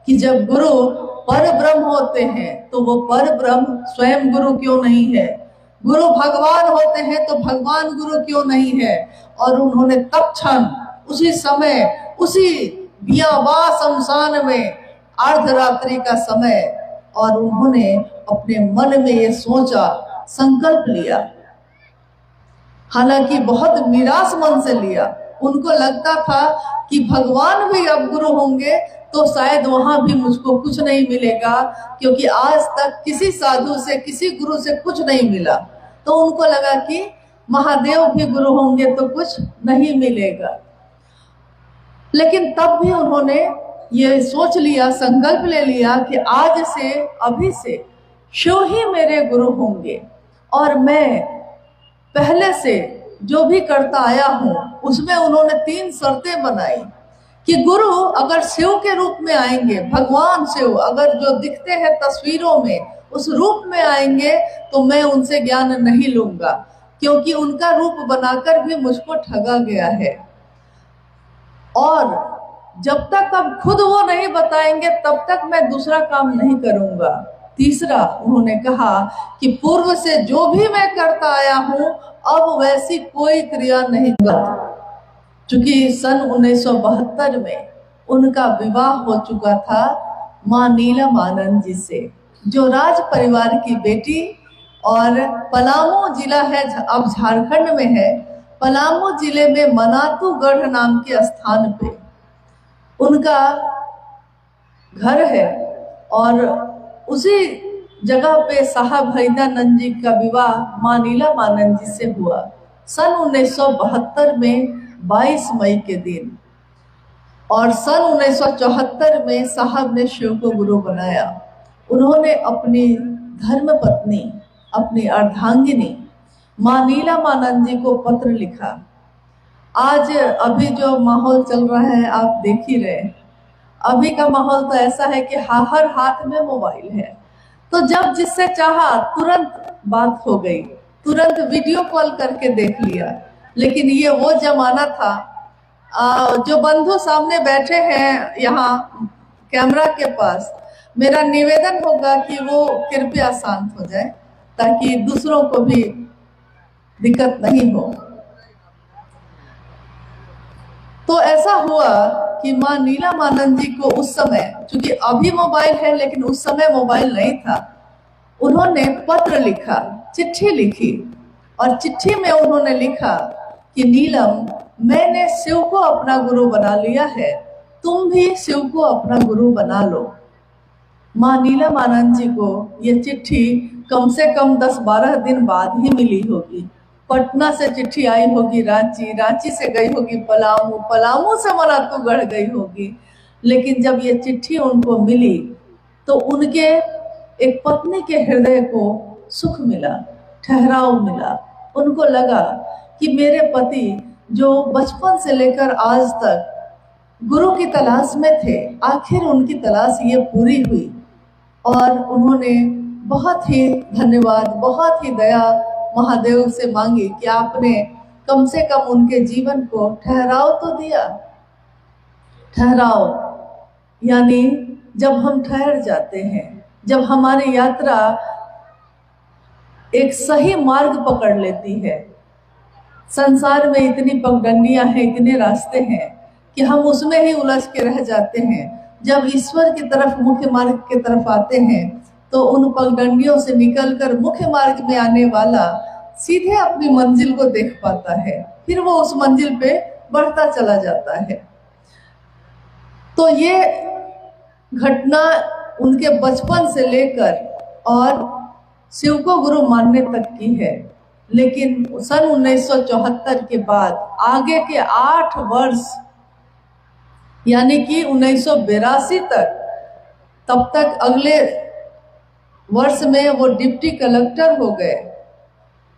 Speaker 4: कि जब गुरु पर ब्रह्म होते हैं तो वो पर ब्रह्म स्वयं गुरु क्यों नहीं है, गुरु भगवान होते हैं तो भगवान गुरु क्यों नहीं है। और उन्होंने तत्क्षण उसी समय उसी बियाबा शमशान में अर्धरात्रि का समय, और उन्होंने अपने मन में ये सोचा, संकल्प लिया। हालांकि बहुत निराश मन से लिया। उनको लगता था कि भगवान भी अब गुरु होंगे तो शायद वहां भी मुझको कुछ नहीं मिलेगा, क्योंकि आज तक किसी साधु से किसी गुरु से कुछ नहीं मिला। तो उनको लगा कि महादेव भी गुरु होंगे तो कुछ नहीं मिलेगा। लेकिन तब भी उन्होंने ये सोच लिया, संकल्प ले लिया कि आज से, अभी से शिव ही मेरे गुरु होंगे। और मैं पहले से जो भी करता आया हूँ उसमें उन्होंने 3 शर्तें बनाई कि गुरु अगर शिव के रूप में आएंगे, भगवान शिव अगर जो दिखते हैं तस्वीरों में उस रूप में आएंगे तो मैं उनसे ज्ञान नहीं लूंगा, क्योंकि उनका रूप बनाकर भी मुझको ठगा गया है। और जब तक अब खुद वो नहीं बताएंगे तब तक मैं दूसरा काम नहीं करूंगा। तीसरा उन्होंने कहा कि पूर्व से जो भी मैं करता आया हूं अब वैसी कोई क्रिया नहीं करता। चूंकि सन 1972 में उनका विवाह हो चुका था मां नीलम आनंद जी से, जो राज परिवार की बेटी, और पलामू जिला है, अब झारखंड में है, पलामू जिले में मनातूगढ़ नाम के स्थान पे उनका घर है। और उसी जगह पे साहब हरिदानंद जी का विवाह मां नीलम आनंद जी से हुआ सन 1972 में 22 मई के दिन। और सन 1974 में साहब ने शिव को गुरु बनाया। उन्होंने अपनी धर्म पत्नी, अपनी अर्धांगिनी मां नीलम आनंद जी को पत्र लिखा। आज अभी जो माहौल चल रहा है आप देख ही रहे, अभी का माहौल तो ऐसा है कि हर हाथ में मोबाइल है, तो जब जिससे चाहा तुरंत बात हो गई, तुरंत वीडियो कॉल करके देख लिया। लेकिन ये वो जमाना था, जो बंधु सामने बैठे हैं यहाँ कैमरा के पास, मेरा निवेदन होगा कि वो कृपया शांत हो जाए ताकि दूसरों को भी दिक्कत नहीं हो। तो ऐसा हुआ कि मां नीलम आनंद जी को उस समय, चूंकि अभी मोबाइल है लेकिन उस समय मोबाइल नहीं था, उन्होंने पत्र लिखा, चिट्ठी लिखी। और चिट्ठी में उन्होंने लिखा कि नीलम, मैंने शिव को अपना गुरु बना लिया है, तुम भी शिव को अपना गुरु बना लो। मां नीलम आनंद जी को ये चिट्ठी कम से कम 10-12 दिन बाद ही मिली होगी। पटना से चिट्ठी आई होगी रांची, रांची से गई होगी पलामू, पलामू से मनातूगढ़ गई होगी। लेकिन जब ये चिट्ठी उनको मिली तो उनके एक पत्नी के हृदय को सुख मिला, ठहराव मिला। उनको लगा कि मेरे पति जो बचपन से लेकर आज तक गुरु की तलाश में थे, आखिर उनकी तलाश ये पूरी हुई। और उन्होंने बहुत ही धन्यवाद, बहुत ही दया महादेव से मांगी कि आपने कम से कम उनके जीवन को ठहराव तो दिया। ठहराव यानी जब हम ठहर जाते हैं, जब हमारी यात्रा एक सही मार्ग पकड़ लेती है। संसार में इतनी पगडंडियां हैं, इतने रास्ते हैं कि हम उसमें ही उलझ के रह जाते हैं। जब ईश्वर की तरफ, मुख्य मार्ग की तरफ आते हैं तो उन पगडंडियों से निकलकर मुख्य मार्ग में आने वाला सीधे अपनी मंजिल को देख पाता है, फिर वो उस मंजिल पे बढ़ता चला जाता है। तो ये घटना उनके बचपन से लेकर और शिव को गुरु मानने तक की है। लेकिन सन 1974 के बाद आगे के 8 वर्ष यानी कि 1982 तक, तब तक अगले वर्ष में वो डिप्टी कलेक्टर हो गए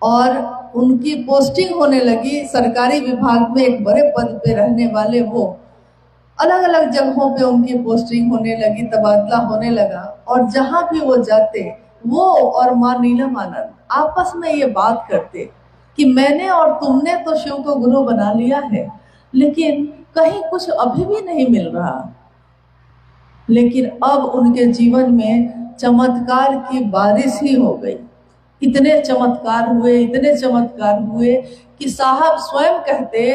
Speaker 4: और उनकी पोस्टिंग होने लगी सरकारी विभाग में। एक बड़े पद पे रहने वाले वो अलग अलग जगहों पे उनकी पोस्टिंग होने लगी, तबादला होने लगा। और जहां भी वो जाते, वो और मां नीलम आनंद आपस में ये बात करते कि मैंने और तुमने तो शिव को गुरु बना लिया है, लेकिन कहीं कुछ अभी भी नहीं मिल रहा। लेकिन अब उनके जीवन में चमत्कार की बारिश ही हो गई। इतने चमत्कार हुए, इतने चमत्कार हुए कि साहब स्वयं कहते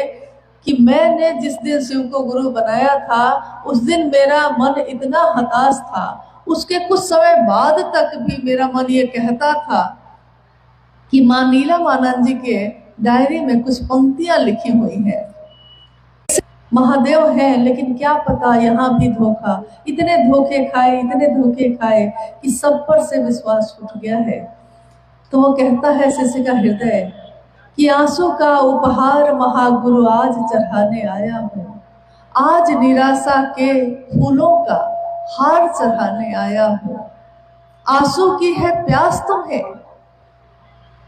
Speaker 4: कि मैंने जिस दिन शिव को गुरु बनाया था उस दिन मेरा मन इतना हताश था, उसके कुछ समय बाद तक भी मेरा मन ये कहता था कि मां नीलम आनंद जी के डायरी में कुछ पंक्तियां लिखी हुई हैं, महादेव हैं लेकिन क्या पता यहाँ भी धोखा। इतने धोखे खाए, इतने धोखे खाए कि सब पर से विश्वास उठ गया है। तो वो कहता है शिष्य का हृदय कि आंसू का उपहार महागुरु आज चढ़ाने आया हूँ। आज निराशा के फूलों का हार चढ़ाने आया हूँ। आंसू की है प्यास तुम्हें।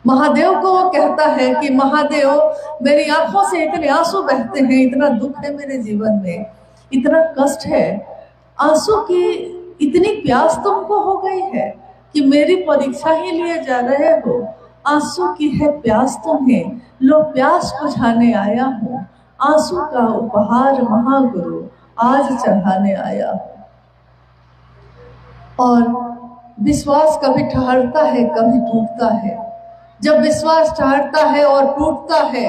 Speaker 4: महादेव को वो कहता है कि महादेव, मेरी आंखों से इतने आंसू बहते हैं, इतना दुख है मेरे जीवन में, इतना कष्ट है, आंसू की इतनी प्यास तुमको हो गई है कि मेरी परीक्षा ही लिए जा रहे हो। आंसू की है प्यास तुम्हें, लो प्यास बुझाने आया हूँ। आंसू का उपहार महागुरु आज चढ़ाने आया हूँ। और विश्वास कभी ठहरता है, कभी टूटता है। जब विश्वास ठहरता है और टूटता है,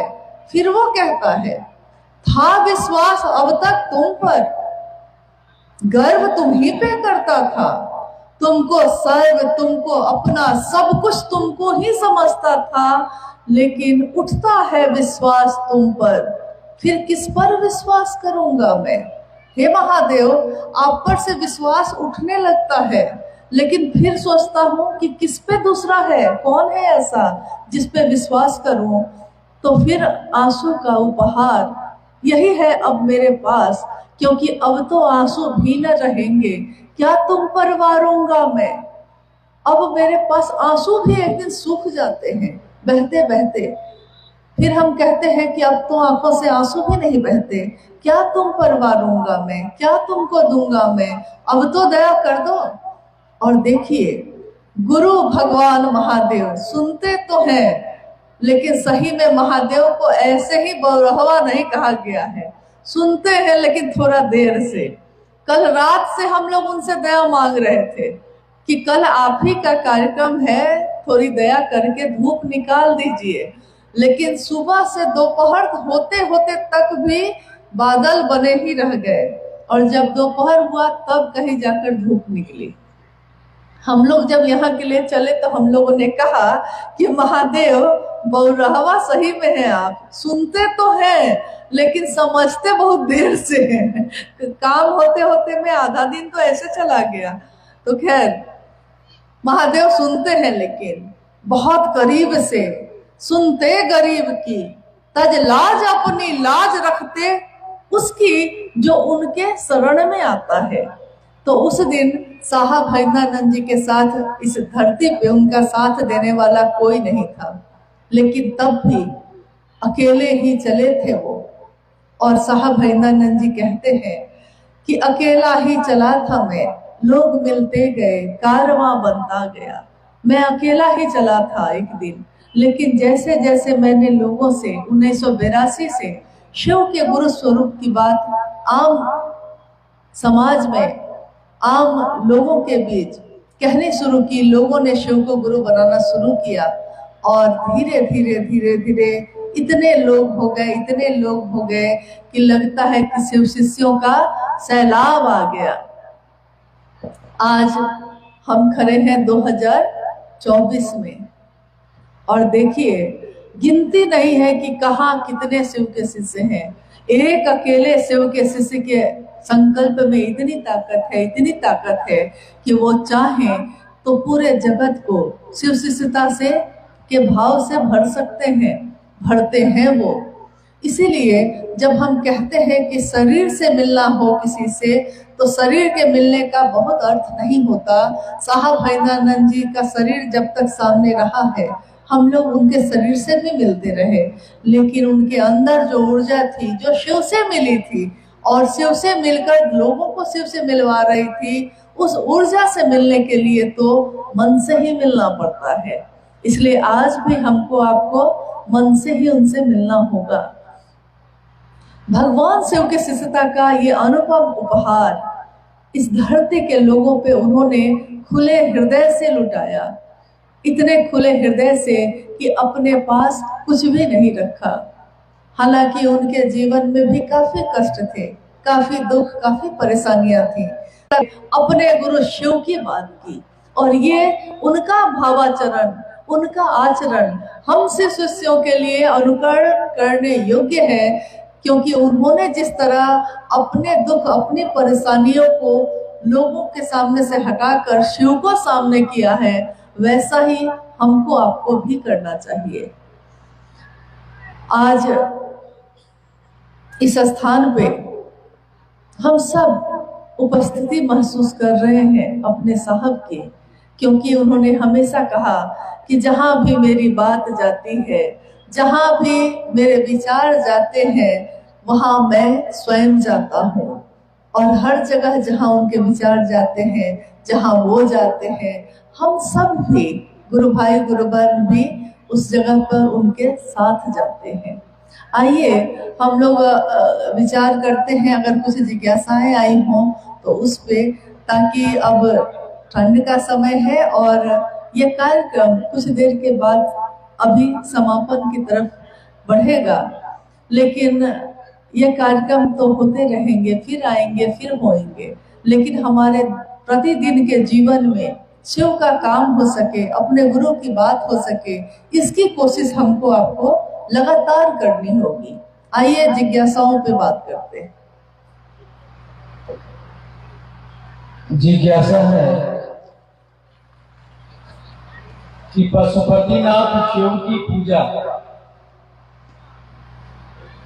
Speaker 4: फिर वो कहता है, था विश्वास अब तक तुम पर, गर्व तुम ही पे करता था, तुमको सर्व, तुमको अपना, सब कुछ तुमको ही समझता था, लेकिन उठता है विश्वास तुम पर, फिर किस पर विश्वास करूंगा मैं। हे महादेव, आप पर से विश्वास उठने लगता है, लेकिन फिर सोचता हूँ कि किस पे दूसरा है, कौन है ऐसा जिस पे विश्वास करूं। तो फिर आंसू का उपहार यही है अब मेरे पास, क्योंकि अब तो आंसू भी न रहेंगे, क्या तुम पर वारूंगा मैं। अब मेरे पास आंसू भी एक दिन सूख जाते हैं बहते बहते। फिर हम कहते हैं कि अब तो आंखों से आंसू भी नहीं बहते, क्या तुम पर वारूंगा मैं, क्या तुमको दूंगा मैं, अब तो दया कर दो। और देखिए, गुरु भगवान महादेव सुनते तो हैं, लेकिन सही में महादेव को ऐसे ही बौरहवा नहीं कहा गया है। सुनते हैं लेकिन थोड़ा देर से। कल रात से हम लोग उनसे दया मांग रहे थे कि कल आप ही का कार्यक्रम है, थोड़ी दया करके धूप निकाल दीजिए, लेकिन सुबह से दोपहर होते होते तक भी बादल बने ही रह गए, और जब दोपहर हुआ तब कहीं जाकर धूप निकली। हम लोग जब यहाँ के लिए चले तो हम लोगों ने कहा कि महादेव, बौरहवा सही में है, आप सुनते तो हैं लेकिन समझते बहुत देर से हैं। काम होते होते में आधा दिन तो ऐसे चला गया। तो खैर, महादेव सुनते हैं, लेकिन बहुत करीब से सुनते गरीब की, तज लाज अपनी लाज रखते उसकी जो उनके शरण में आता है। तो उस दिन साहब भैरवानंद जी के साथ इस धरती पे उनका साथ देने वाला कोई नहीं था, लेकिन तब भी अकेले ही चले थे वो। और साहब भैरवानंद जी कहते हैं कि अकेला ही चला था मैं, लोग मिलते गए, कारवां बनता गया। मैं अकेला ही चला था एक दिन, लेकिन जैसे जैसे मैंने लोगों से 1982 से शिव के गुरु स्वरूप की बात आम समाज में, आम लोगों के बीच कहनी शुरू की, लोगों ने शिव को गुरु बनाना शुरू किया, और धीरे धीरे धीरे धीरे इतने लोग हो गए, इतने लोग हो गए कि लगता है कि शिव शिष्यों का सैलाब आ गया। आज हम खड़े हैं 2024 में, और देखिए, गिनती नहीं है कि कहाँ कितने शिव के शिष्य हैं। एक अकेले शिव के शिष्य के संकल्प में इतनी ताकत है, इतनी ताकत है कि वो चाहें तो पूरे जगत को शिव शिष्यता से के भाव से भर सकते हैं, भरते हैं वो। इसीलिए जब हम कहते हैं कि शरीर से मिलना हो किसी से, तो शरीर के मिलने का बहुत अर्थ नहीं होता। साहब भैरवानंद जी का शरीर जब तक सामने रहा है, हम लोग उनके शरीर से भी मिलते रहे, लेकिन उनके अंदर जो ऊर्जा थी, जो शिव से मिली थी और शिव से मिलकर लोगों को शिव से मिलवा रही थी, उस ऊर्जा से मिलने के लिए तो मन से ही मिलना पड़ता है। इसलिए आज भी हमको आपको मन से ही उनसे मिलना होगा। भगवान शिव के शिष्यता का ये अनुपम उपहार इस धरती के लोगों पे उन्होंने खुले हृदय से लुटाया, इतने खुले हृदय से कि अपने पास कुछ भी नहीं रखा। हालांकि उनके जीवन में भी काफी कष्ट थे, काफी दुख, काफी परेशानियां थी। अपने गुरु शिव की बात की, और ये उनका भावाचरण, उनका आचरण हम से शिष्यों के लिए अनुकरण करने योग्य है, क्योंकि उन्होंने जिस तरह अपने दुख, अपनी परेशानियों को लोगों के सामने से हटाकर शिव को सामने किया है, वैसा ही हमको आपको भी करना चाहिए। आज इस स्थान पे हम सब उपस्थिति महसूस कर रहे हैं अपने साहब की, क्योंकि उन्होंने हमेशा कहा कि जहाँ भी मेरी बात जाती है, जहाँ भी मेरे विचार जाते हैं, वहाँ मैं स्वयं जाता हूँ। और हर जगह जहाँ उनके विचार जाते हैं, जहाँ वो जाते हैं, हम सब भी गुरु भाई गुरु बहन भी उस जगह पर उनके साथ जाते हैं। आइए हम लोग विचार करते हैं, अगर कुछ जिज्ञासाएं आई हों तो उस पे, ताकि अब ठंड का समय है और ये कार्यक्रम कुछ देर के बाद अभी समापन की तरफ बढ़ेगा, लेकिन ये कार्यक्रम तो होते रहेंगे, फिर आएंगे, फिर होंगे। लेकिन हमारे प्रतिदिन के जीवन में शिव का काम हो सके, अपने गुरु की बात हो सके, इसकी कोशिश हमको आपको लगातार करनी होगी। आइए जिज्ञासाओं पे बात करते हैं।
Speaker 2: जिज्ञासा है कि पशुपतिनाथ शिव की पूजा,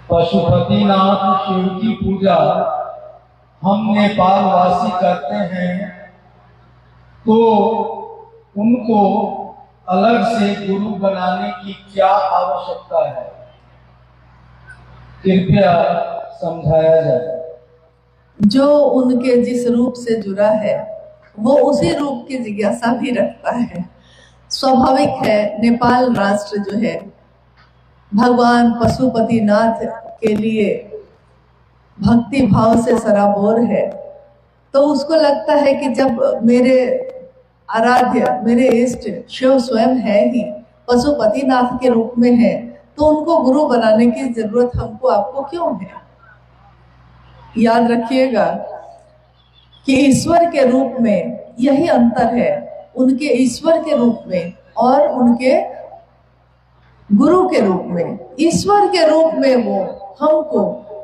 Speaker 2: पशुपतिनाथ शिव की पूजा हम नेपाल वासी करते हैं, तो उनको अलग से गुरु बनाने की क्या आवश्यकता है? कृपया समझाया जाए।
Speaker 4: जो उनके जिस रूप से जुड़ा है वो उसी रूप की जिज्ञासा भी रखता है। स्वाभाविक है, नेपाल राष्ट्र जो है भगवान पशुपतिनाथ के लिए भक्ति भाव से सराबोर है, तो उसको लगता है कि जब मेरे आराध्य, मेरे इष्ट शिव स्वयं है ही, पशुपतिनाथ के रूप में है, तो उनको गुरु बनाने की जरूरत हमको आपको क्यों है? याद रखिएगा कि ईश्वर के रूप में यही अंतर है, उनके ईश्वर के रूप में और उनके गुरु के रूप में। ईश्वर के रूप में वो हमको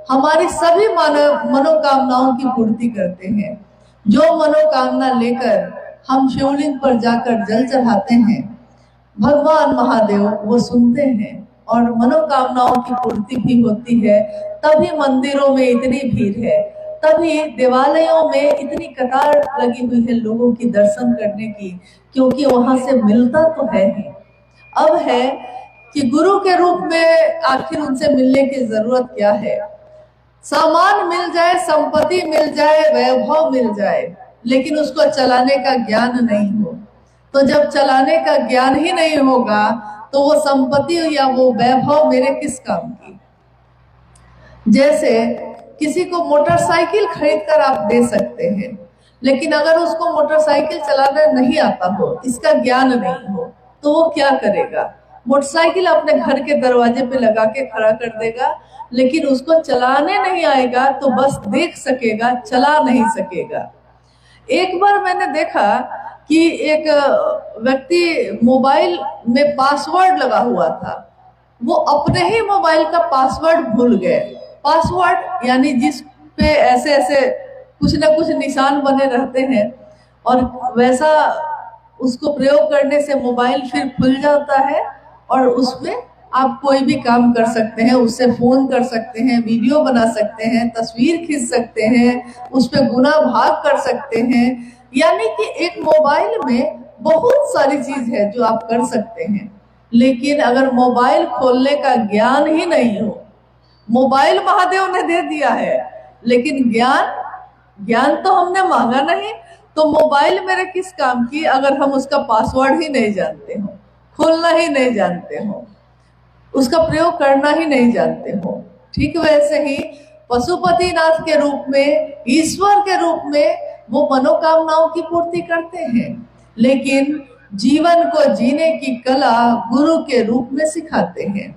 Speaker 4: हमारी सभी मनोकामनाओं की पूर्ति करते हैं। जो मनोकामना लेकर हम शिवलिंग पर जाकर जल चढ़ाते हैं, भगवान महादेव वो सुनते हैं और मनोकामनाओं की पूर्ति भी होती है। तभी मंदिरों में इतनी भीड़ है, तभी देवालयों में इतनी कतार लगी हुई है लोगों की दर्शन करने की, क्योंकि वहां से मिलता तो है ही। अब है कि गुरु के रूप में आखिर उनसे मिलने की जरूरत क्या है? सामान मिल जाए, संपत्ति मिल जाए, वैभव मिल जाए, लेकिन उसको चलाने का ज्ञान नहीं हो, तो जब चलाने का ज्ञान ही नहीं होगा तो वो संपत्ति या वो वैभव मेरे किस काम की? जैसे किसी को मोटरसाइकिल खरीद कर आप दे सकते हैं, लेकिन अगर उसको मोटरसाइकिल चलाना नहीं आता हो, इसका ज्ञान नहीं हो, तो वो क्या करेगा? मोटरसाइकिल अपने घर के दरवाजे पे लगा के खड़ा कर देगा, लेकिन उसको चलाने नहीं आएगा, तो बस देख सकेगा, चला नहीं सकेगा। एक बार मैंने देखा कि एक व्यक्ति मोबाइल में पासवर्ड लगा हुआ था, वो अपने ही मोबाइल का पासवर्ड भूल गए। पासवर्ड यानी जिस पे ऐसे ऐसे कुछ ना कुछ निशान बने रहते हैं, और वैसा उसको प्रयोग करने से मोबाइल फिर खुल जाता है और उसमें आप कोई भी काम कर सकते हैं, उससे फोन कर सकते हैं, वीडियो बना सकते हैं, तस्वीर खींच सकते हैं, उस पर गुना भाग कर सकते हैं। यानी कि एक मोबाइल में बहुत सारी चीज है जो आप कर सकते हैं, लेकिन अगर मोबाइल खोलने का ज्ञान ही नहीं हो, मोबाइल महादेव ने दे दिया है, लेकिन ज्ञान तो हमने मांगा नहीं, तो मोबाइल मेरे किस काम की अगर हम उसका पासवर्ड ही नहीं जानते हो, खोलना ही नहीं जानते हो, उसका प्रयोग करना ही नहीं जानते हो। ठीक वैसे ही पशुपतिनाथ के रूप में, ईश्वर के रूप में वो मनोकामनाओं की पूर्ति करते हैं, लेकिन जीवन को जीने की कला गुरु के रूप में सिखाते हैं।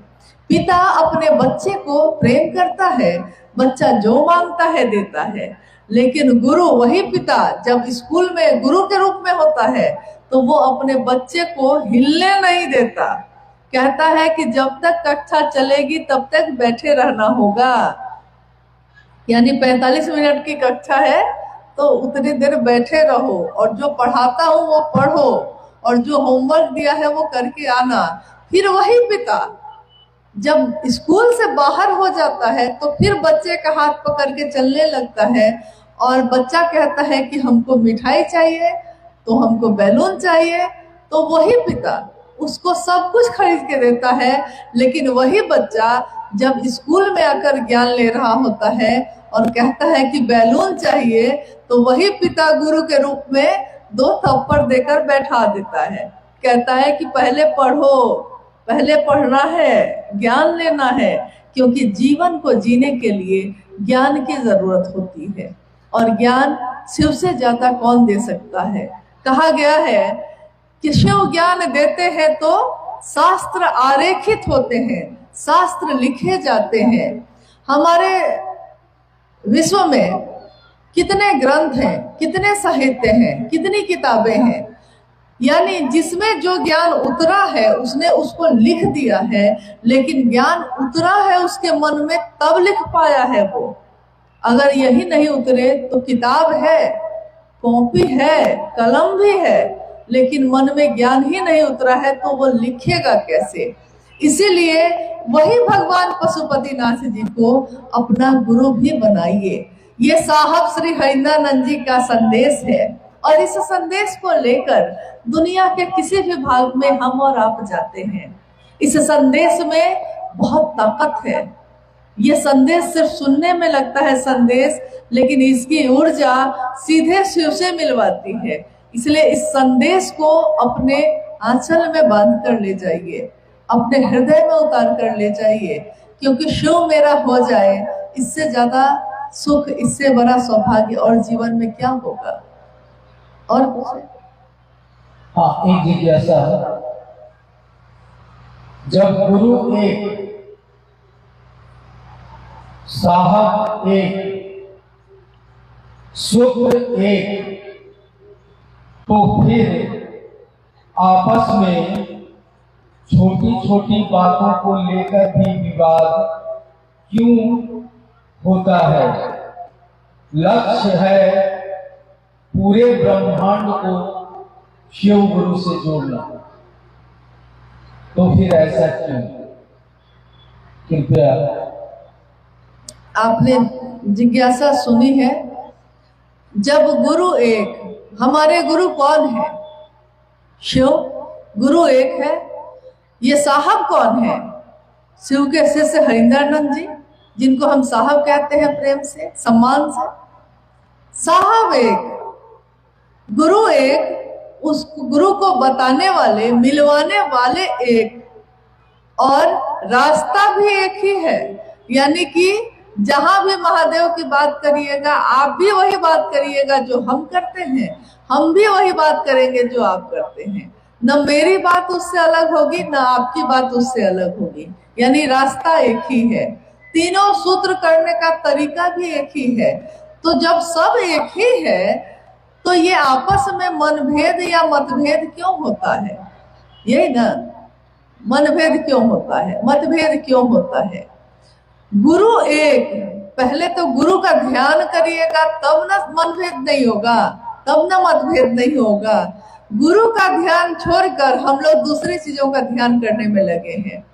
Speaker 4: पिता अपने बच्चे को प्रेम करता है, बच्चा जो मांगता है देता है, लेकिन गुरु, वही पिता जब स्कूल में गुरु के रूप में होता है तो वो अपने बच्चे को हिलने नहीं देता। कहता है कि जब तक कक्षा चलेगी तब तक बैठे रहना होगा, यानी 45 मिनट की कक्षा है तो उतनी देर बैठे रहो, और जो पढ़ाता हूँ वो पढ़ो, और जो होमवर्क दिया है वो करके आना। फिर वही पिता जब स्कूल से बाहर हो जाता है तो फिर बच्चे का हाथ पकड़ के चलने लगता है और बच्चा कहता है कि हमको मिठाई चाहिए, तो हमको बैलून चाहिए, तो वही पिता उसको सब कुछ खरीद के देता है। लेकिन वही बच्चा जब स्कूल में आकर ज्ञान ले रहा होता है और कहता है कि बैलून चाहिए, तो वही पिता गुरु के रूप में 2 थप्पड़ देकर बैठा देता है। कहता है कि पहले पढ़ो, पहले पढ़ना है, ज्ञान लेना है, क्योंकि जीवन को जीने के लिए ज्ञान की जरूरत होती है और ज्ञान शिव से ज्यादा कौन दे सकता है। कहा गया है कि शिव ज्ञान देते हैं तो शास्त्र आरेखित होते हैं, शास्त्र लिखे जाते हैं। हमारे विश्व में कितने ग्रंथ हैं, कितने साहित्य हैं, कितनी किताबें हैं, यानी जिसमें जो ज्ञान उतरा है उसने उसको लिख दिया है, लेकिन ज्ञान उतरा है उसके मन में तब लिख पाया है वो। अगर यही नहीं उतरे तो किताब है, कॉपी है, कलम भी है, लेकिन मन में ज्ञान ही नहीं उतरा है तो वो लिखेगा कैसे। इसीलिए वही भगवान पशुपतिनाथ जी को अपना गुरु भी बनाइए। ये साहब श्री हरिंद्रानंद जी का संदेश है और इस संदेश को लेकर दुनिया के किसी भी भाग में हम और आप जाते हैं, इस संदेश में बहुत ताकत है। ये संदेश सिर्फ सुनने में लगता है संदेश, लेकिन इसकी ऊर्जा सीधे शिव से मिलवाती है। इसलिए इस संदेश को अपने आंचल में बांध कर ले जाइए, अपने हृदय में उतार कर ले जाइए, क्योंकि शिव मेरा हो जाए, इससे ज्यादा सुख, इससे बड़ा सौभाग्य और जीवन में क्या होगा। और
Speaker 2: हाँ, एक जिज्ञासा है, जब गुरु एक, साहब एक, सूत्र एक, तो फिर आपस में छोटी छोटी बातों को लेकर भी विवाद क्यों होता है? लक्ष्य है पूरे ब्रह्मांड को शिव गुरु से जोड़ना, तो फिर ऐसा क्यों? कृपया।
Speaker 4: आपने जिज्ञासा सुनी है। जब गुरु एक, हमारे गुरु कौन है? शिव गुरु एक है। ये साहब कौन है? शिव के शिष्य हरिंद्रानंद जी, जिनको हम साहब कहते हैं प्रेम से, सम्मान से। साहब एक, गुरु एक, उस गुरु को बताने वाले, मिलवाने वाले एक, और रास्ता भी एक ही है। यानी कि जहां भी महादेव की बात करिएगा, आप भी वही बात करिएगा जो हम करते हैं, हम भी वही बात करेंगे जो आप करते हैं। न मेरी बात उससे अलग होगी, न आपकी बात उससे अलग होगी। यानी रास्ता एक ही है, तीनों सूत्र करने का तरीका भी एक ही है। तो जब सब एक ही है तो ये आपस में मनभेद या मतभेद क्यों होता है? यही ना, मनभेद क्यों होता है, मतभेद क्यों होता है? गुरु एक, पहले तो गुरु का ध्यान करिएगा तब ना मनभेद नहीं होगा, तब ना मतभेद नहीं होगा। गुरु का ध्यान छोड़कर हम लोग दूसरी चीजों का ध्यान करने में लगे हैं।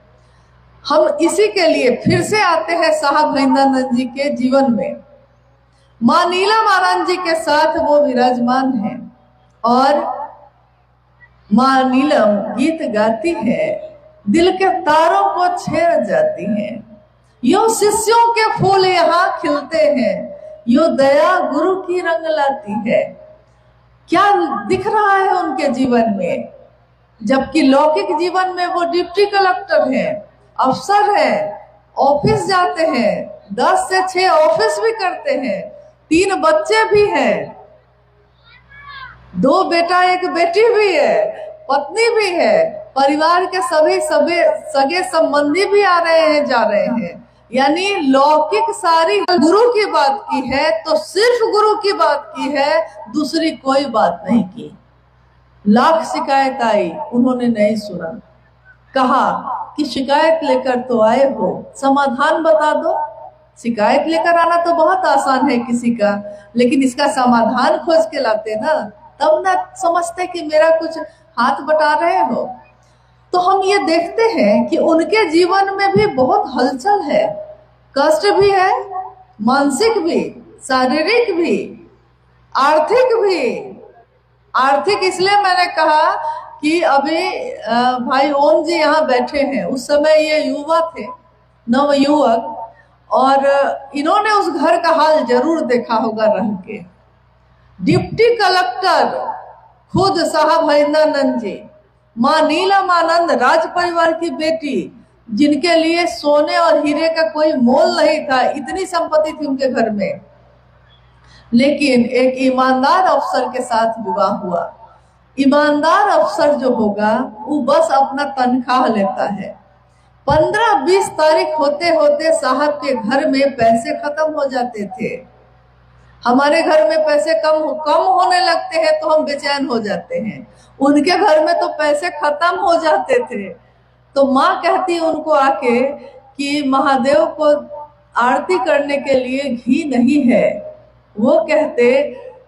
Speaker 4: हम इसी के लिए फिर से आते हैं साहब हरिंद्रानंद जी के जीवन में। माँ नीलम आनंद जी के साथ वो विराजमान है और माँ नीलम गीत गाती है, दिल के तारों को छेड़ जाती है। यो शिष्यों के फूल यहाँ खिलते हैं, यो दया गुरु की रंग लाती है। क्या दिख रहा है उनके जीवन में? जबकि लौकिक जीवन में वो डिप्टी कलेक्टर हैं, अफसर हैं, ऑफिस जाते हैं, 10 से 6 ऑफिस भी करते हैं, 3 बच्चे भी हैं, 2 बेटा 1 बेटी भी है, पत्नी भी है, परिवार के सभी सगे संबंधी भी आ रहे हैं, जा रहे हैं। यानी लौकिक सारी गुरु की बात की है तो सिर्फ गुरु की बात की है, दूसरी कोई बात नहीं की। लाख शिकायत आई, उन्होंने नहीं सुना। कहा कि शिकायत लेकर तो आए हो, समाधान बता दो। शिकायत लेकर आना तो बहुत आसान है किसी का, लेकिन इसका समाधान खोज के लाते ना, तब ना समझते कि मेरा कुछ हाथ बटा रहे हो। तो हम ये देखते हैं कि उनके जीवन में भी बहुत हलचल है, कष्ट भी है, मानसिक भी, शारीरिक भी, आर्थिक भी। आर्थिक इसलिए मैंने कहा कि अभी भाई ओम जी यहाँ बैठे हैं, उस समय ये युवा थे, नवयुवक, और इन्होंने उस घर का हाल जरूर देखा होगा रह के। डिप्टी कलेक्टर खुद साहब हरिंदरनंद जी, माँ नीलम आनंद राज परिवार की बेटी, जिनके लिए सोने और हीरे का कोई मोल नहीं था, इतनी संपत्ति थी उनके घर में, लेकिन एक ईमानदार अफसर के साथ विवाह हुआ। ईमानदार अफसर जो होगा वो बस अपना तनख्वाह लेता है। 15-20 तारीख होते होते साहब के घर में पैसे खत्म हो जाते थे। हमारे घर में पैसे कम होने लगते हैं तो हम बेचैन हो जाते हैं, उनके घर में तो पैसे खत्म हो जाते थे। तो माँ कहती उनको आके कि महादेव को आरती करने के लिए घी नहीं है। वो कहते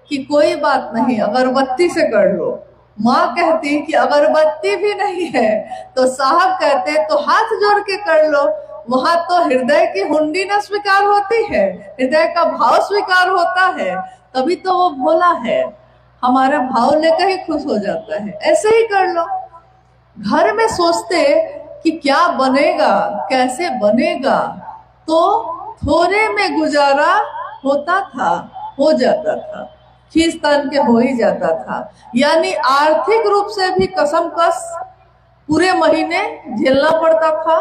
Speaker 4: कि कोई बात नहीं, अगरबत्ती से कर लो। माँ कहती कि अगरबत्ती भी नहीं है, तो साहब कहते तो हाथ जोड़ के कर लो। वहां तो हृदय की हुंडी न स्वीकार होती है, हृदय का भाव स्वीकार होता है, तभी तो वो भोला है, हमारा भाव लेकर ही खुश हो जाता है। ऐसे ही कर लो। घर में सोचते कि क्या बनेगा, कैसे बनेगा, तो थोड़े में गुजारा होता था, हो जाता था, खींचतान के हो ही जाता था। यानी आर्थिक रूप से भी कसमकस पूरे महीने झेलना पड़ता था।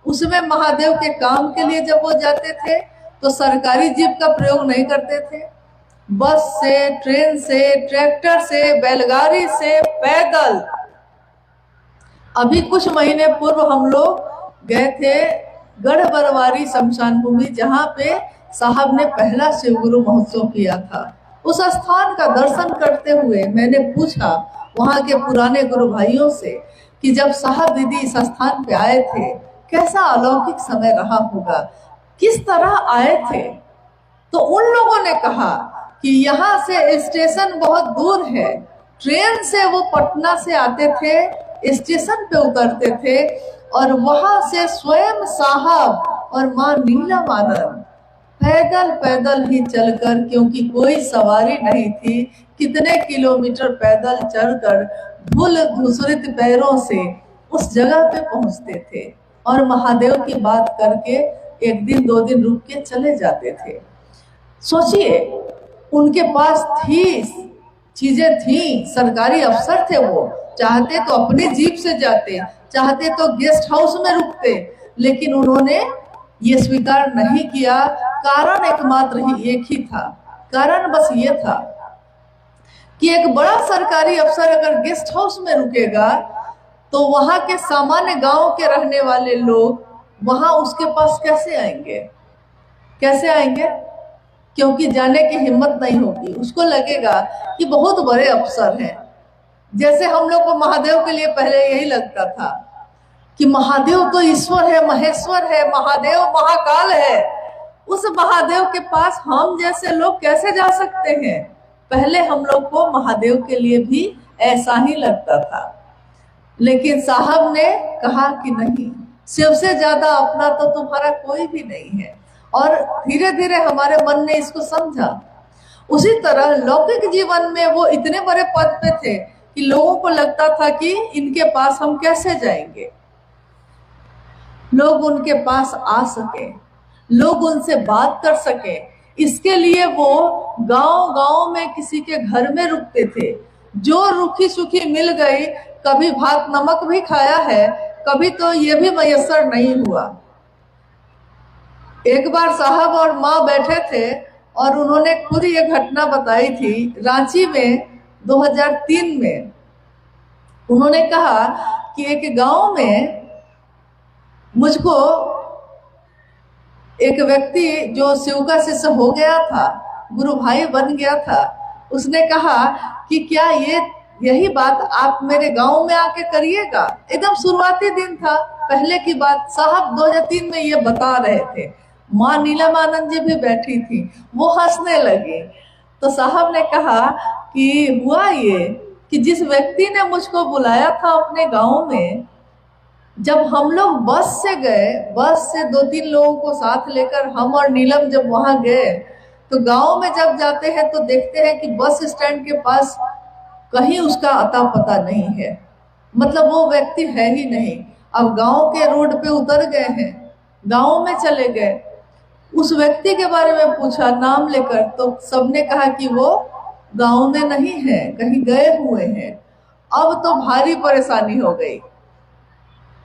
Speaker 4: उसमें महादेव के काम के लिए जब वो जाते थे तो सरकारी जीप का प्रयोग नहीं करते थे, बस से, ट्रेन से, ट्रैक्टर से, बैलगाड़ी से, पैदल। अभी कुछ महीने पूर्व हम लोग गए थे गढ़बरवारी शमशान भूमि, जहाँ पे साहब ने पहला शिव गुरु महोत्सव किया था। उस स्थान का दर्शन करते हुए मैंने पूछा वहाँ के पुराने गुरु भाइयों से कि जब साहब दीदी इस स्थान पे आए थे कैसा अलौकिक समय रहा होगा, किस तरह आए थे। तो उन लोगों ने कहा कि यहाँ से स्टेशन बहुत दूर है, ट्रेन से वो पटना से आते थे, स्टेशन पे उतरते थे और वहां से स्वयं साहब और माँ नीलम आनंद पैदल पैदल ही चलकर, क्योंकि कोई सवारी नहीं थी, कितने किलोमीटर पैदल चलकर धूल धूसरित पैरों से उस जगह पे पहुंचते थे और महादेव की बात करके 1 दिन 2 दिन रुक के चले जाते थे। सोचिए, उनके पास थी चीजें थी, सरकारी अफसर थे, वो चाहते तो अपने जीप से जाते, चाहते तो गेस्ट हाउस में रुकते, लेकिन उन्होंने ये स्वीकार नहीं किया। कारण एकमात्र ही एक ही था, कारण बस ये था कि एक बड़ा सरकारी अफसर अगर गेस्ट हाउस में रुकेगा तो वहां के सामान्य गांव के रहने वाले लोग वहां उसके पास कैसे आएंगे, कैसे आएंगे? क्योंकि जाने की हिम्मत नहीं होगी, उसको लगेगा कि बहुत बड़े अफसर हैं। जैसे हम लोग को महादेव के लिए पहले यही लगता था कि महादेव तो ईश्वर है, महेश्वर है, महादेव महाकाल है, उस महादेव के पास हम जैसे लोग कैसे जा सकते हैं? पहले हम लोग को महादेव के लिए भी ऐसा ही लगता था। लेकिन साहब ने कहा कि नहीं, शिव से ज्यादा अपना तो तुम्हारा कोई भी नहीं है, और धीरे धीरे हमारे मन ने इसको समझा। उसी तरह लौकिक जीवन में वो इतने बड़े पद पे थे कि लोगों को लगता था कि इनके पास हम कैसे जाएंगे, लोग उनके पास आ सके, लोग उनसे बात कर सके, इसके लिए वो गांव-गांव में किसी के घर में रुकते थे। जो रूखी सूखी मिल गई, कभी भात नमक भी खाया है, कभी तो ये भी मयस्सर नहीं हुआ। एक बार साहब और माँ बैठे थे और उन्होंने खुद ये घटना बताई थी। रांची में 2003 में उन्होंने कहा कि एक गांव में मुझको एक व्यक्ति जो शिव का शिष्य हो गया था, गुरु भाई बन गया था, उसने कहा कि क्या यही बात आप मेरे गांव में आके करिएगा। एकदम शुरुआती दिन था, पहले की बात, साहब 2003 में ये बता रहे थे। माँ नीलम आनंद जी भी बैठी थी, वो हंसने लगी। तो साहब ने कहा कि हुआ ये कि जिस व्यक्ति ने मुझको बुलाया था अपने गांव में, जब हम लोग बस से गए, बस से 2-3 लोगों को साथ लेकर हम और नीलम जब वहां गए, तो गांव में जब जाते हैं तो देखते हैं कि बस स्टैंड के पास कहीं उसका अता पता नहीं है, मतलब वो व्यक्ति है ही नहीं। अब गांव के रोड पे उतर गए हैं, गांव में चले गए, उस व्यक्ति के बारे में पूछा नाम लेकर, तो सबने कहा कि वो गांव में नहीं है, कहीं गए हुए हैं। अब तो भारी परेशानी हो गई।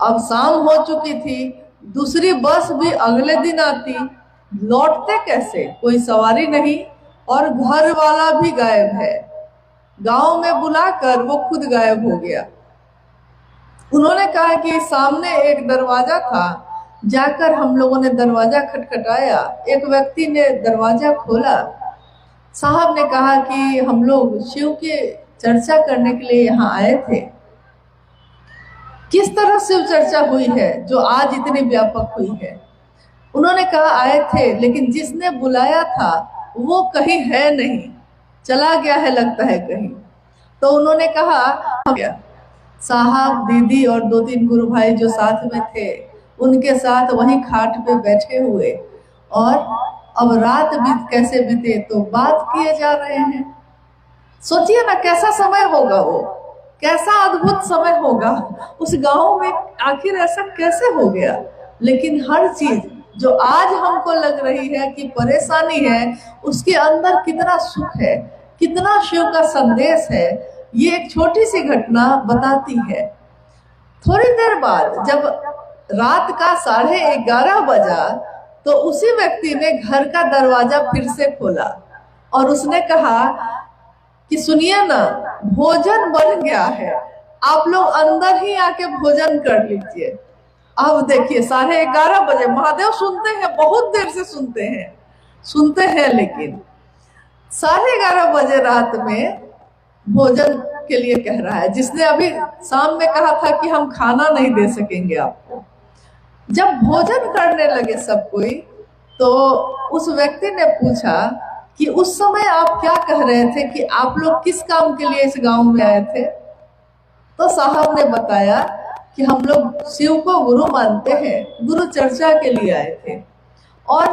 Speaker 4: अब शाम हो चुकी थी, दूसरी बस भी अगले दिन आती, लौटते कैसे, कोई सवारी नहीं, और घर वाला भी गायब है। गांव में बुलाकर वो खुद गायब हो गया। उन्होंने कहा कि सामने एक दरवाजा था, जाकर हम लोगों ने दरवाजा खटखटाया, एक व्यक्ति ने दरवाजा खोला। साहब ने कहा कि हम लोग शिव की चर्चा करने के लिए यहाँ आए थे। किस तरह शिव चर्चा हुई है जो आज इतनी व्यापक हुई है? उन्होंने कहा आए थे, लेकिन जिसने बुलाया था वो कहीं है नहीं, चला गया है लगता है कहीं। तो उन्होंने कहा साहब, दीदी और 2-3 गुरु भाई जो साथ में थे, उनके साथ वहीं खाट पे बैठे हुए, और अब रात कैसे बीते तो बात किए जा रहे हैं। सोचिए ना कैसा समय होगा वो, कैसा अद्भुत समय होगा उस गांव में, आखिर ऐसा कैसे हो गया। लेकिन हर चीज जो आज हमको लग रही है कि परेशानी है, उसके अंदर कितना सुख है, कितना शिव का संदेश है, ये एक छोटी सी घटना बताती है। थोड़ी देर बाद जब रात का 11:30 बजा, तो उसी व्यक्ति ने घर का दरवाजा फिर से खोला और उसने कहा कि सुनिए ना, भोजन बन गया है, आप लोग अंदर ही आके भोजन कर लीजिए। अब देखिए 11:30 बजे, महादेव सुनते हैं, बहुत देर से सुनते हैं, लेकिन 11:30 बजे रात में भोजन के लिए कह रहा है, जिसने अभी शाम में कहा था कि हम खाना नहीं दे सकेंगे आपको। जब भोजन करने लगे सब कोई, तो उस व्यक्ति ने पूछा कि उस समय आप क्या कह रहे थे कि आप लोग किस काम के लिए इस गांव में आए थे? तो साहब ने बताया कि हम लोग शिव को गुरु मानते हैं, गुरु चर्चा के लिए आए थे। और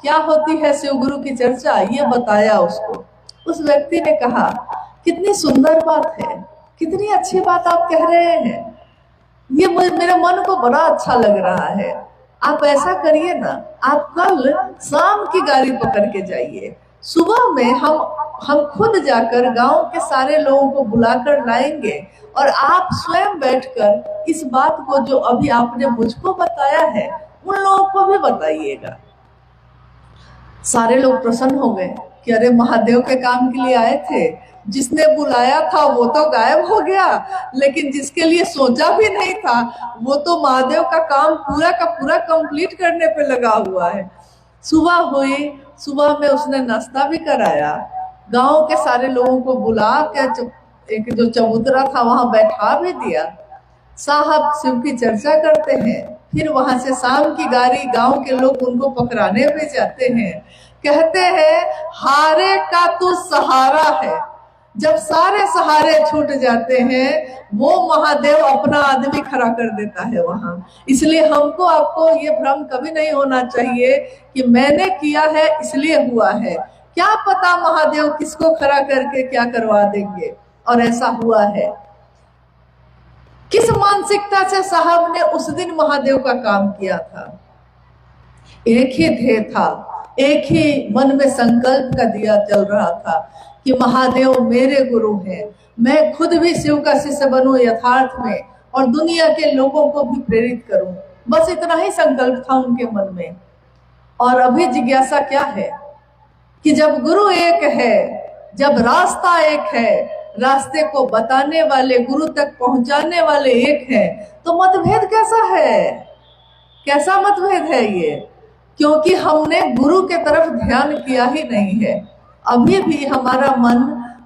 Speaker 4: क्या होती है शिव गुरु की चर्चा, ये बताया उसको। उस व्यक्ति ने कहा कितनी सुंदर बात है, कितनी अच्छी बात आप कह रहे हैं, ये मेरे मन को बड़ा अच्छा लग रहा है। आप ऐसा करिए ना, आप कल शाम की गाड़ी पकड़ के जाइए, सुबह में हम खुद जाकर गांव के सारे लोगों को बुलाकर लाएंगे, और आप स्वयं बैठकर इस बात को जो अभी आपने मुझको बताया है उन लोगों को भी बताइएगा। सारे लोग प्रसन्न हो गए कि अरे महादेव के काम के लिए आए थे, जिसने बुलाया था वो तो गायब हो गया, लेकिन जिसके लिए सोचा भी नहीं था वो तो महादेव का काम पूरा का पूरा कंप्लीट करने पे लगा हुआ है। सुबह हुई, सुबह में उसने नाश्ता भी कराया, गांव के सारे लोगों को बुला के एक जो चबूतरा था वहां बैठा भी दिया। साहब शिव की चर्चा करते हैं, फिर वहां से शाम की गाड़ी गांव के लोग उनको पकड़ाने भी जाते हैं। कहते हैं हारे का तो सहारा है, जब सारे सहारे छूट जाते हैं वो महादेव अपना आदमी खड़ा कर देता है वहां। इसलिए हमको आपको ये भ्रम कभी नहीं होना चाहिए कि मैंने किया है इसलिए हुआ है, क्या पता महादेव किसको खड़ा करके क्या करवा देंगे, और ऐसा हुआ है। किस मानसिकता से साहब ने उस दिन महादेव का काम किया था? एक ही ध्येय था, एक ही मन में संकल्प का दिया चल रहा था कि महादेव मेरे गुरु हैं, मैं खुद भी शिव का शिष्य बनूं यथार्थ में, और दुनिया के लोगों को भी प्रेरित करूं। बस इतना ही संकल्प था उनके मन में। और अभी जिज्ञासा क्या है कि जब गुरु एक है, जब रास्ता एक है, रास्ते को बताने वाले, गुरु तक पहुंचाने वाले एक है, तो मतभेद कैसा है? कैसा मतभेद है ये? क्योंकि हमने गुरु के तरफ ध्यान किया ही नहीं है। अभी भी हमारा मन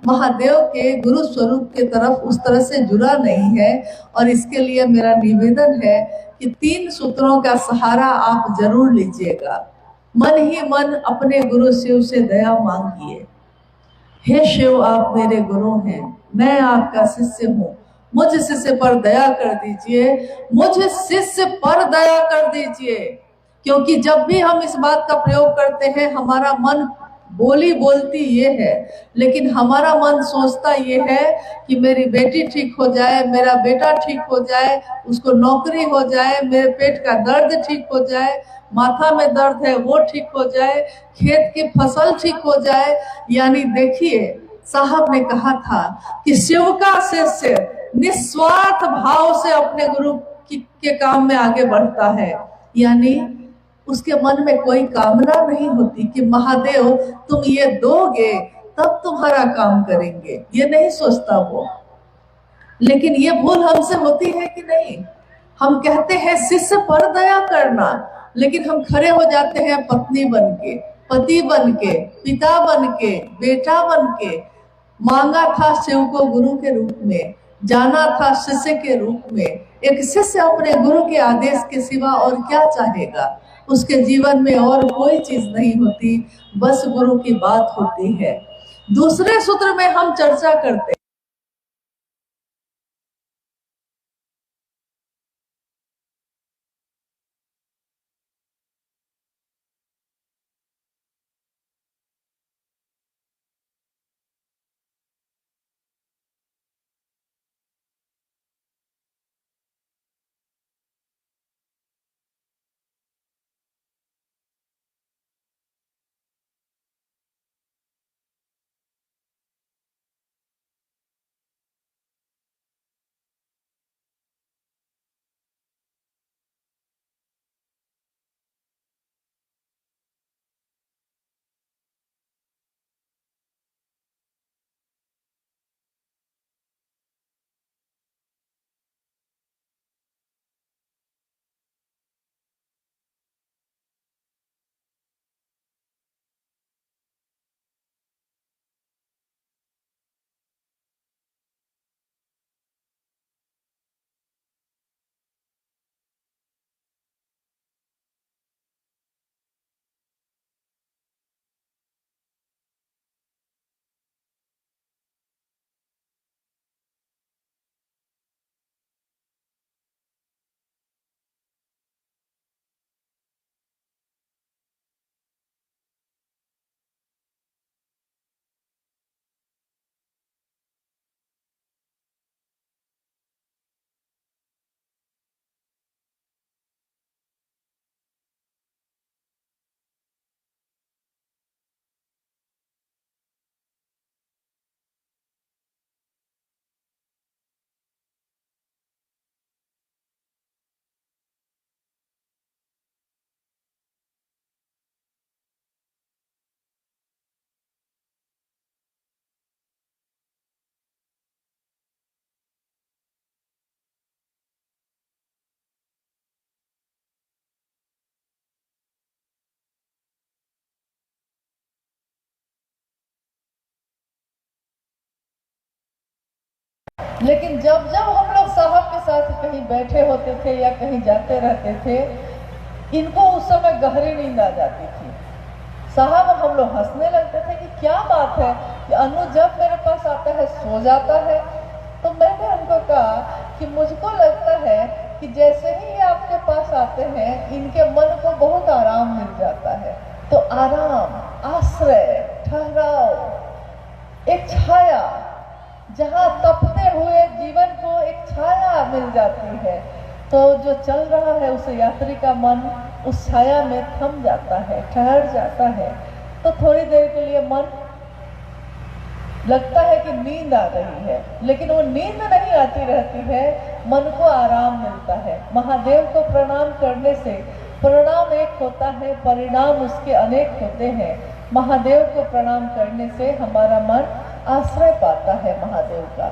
Speaker 4: महादेव के गुरु स्वरूप के तरफ उस तरह से जुड़ा नहीं है। और इसके लिए मेरा निवेदन है कि 3 सूत्रों का सहारा आप जरूर लीजिएगा। मन ही मन अपने गुरु शिव से दया मांगिए। हे शिव, आप मेरे गुरु हैं, मैं आपका शिष्य हूँ, मुझ शिष्य पर दया कर दीजिए, मुझ शिष्य पर दया कर दीजिए। क्योंकि जब भी हम इस बात का प्रयोग करते हैं, हमारा मन बोली बोलती ये है, लेकिन हमारा मन सोचता ये है कि मेरी बेटी ठीक हो जाए, मेरा बेटा ठीक हो जाए, उसको नौकरी हो जाए, मेरे पेट का दर्द ठीक हो जाए, माथा में दर्द है वो ठीक हो जाए, खेत की फसल ठीक हो जाए। यानी देखिए, साहब ने कहा था कि शिव का शिष्य निस्वार्थ भाव से अपने गुरु के काम में आगे बढ़ता है। यानी उसके मन में कोई कामना नहीं होती कि महादेव तुम ये दोगे तब तुम्हारा काम करेंगे, ये नहीं सोचता वो। लेकिन ये भूल हमसे होती है कि नहीं? हम कहते हैं शिष्य पर दया करना, लेकिन हम खड़े हो जाते हैं पत्नी बनके, पति बनके, पिता बनके, बेटा बनके। मांगा था शिव को गुरु के रूप में, जाना था शिष्य के रूप में। एक शिष्य अपने गुरु के आदेश के सिवा और क्या चाहेगा? उसके जीवन में और कोई चीज नहीं होती, बस गुरु की बात होती है। दूसरे सूत्र में हम चर्चा करते लेकिन जब जब हम लोग साहब के साथ कहीं बैठे होते थे या कहीं जाते रहते थे, इनको उस समय गहरी नींद आ जाती थी। साहब हम लोग हंसने लगते थे कि क्या बात है कि अनु जब मेरे पास आता है सो जाता है। तो मैंने उनको कहा कि मुझको लगता है कि जैसे ही ये आपके पास आते हैं, इनके मन को बहुत आराम मिल जाता है। तो आराम, आश्रय, ठहराव, एक छाया, जहाँ तपते हुए जीवन को एक छाया मिल जाती है, तो जो चल रहा है उस यात्री का मन उस छाया में थम जाता है, ठहर जाता है। तो थोड़ी देर के लिए मन लगता है कि नींद आ रही है, लेकिन वो नींद नहीं आती रहती है, मन को आराम मिलता है। महादेव को प्रणाम करने से प्रणाम एक होता है, परिणाम उसके अनेक होते हैं। महादेव को प्रणाम करने से हमारा मन आश्रय पाता है महादेव का।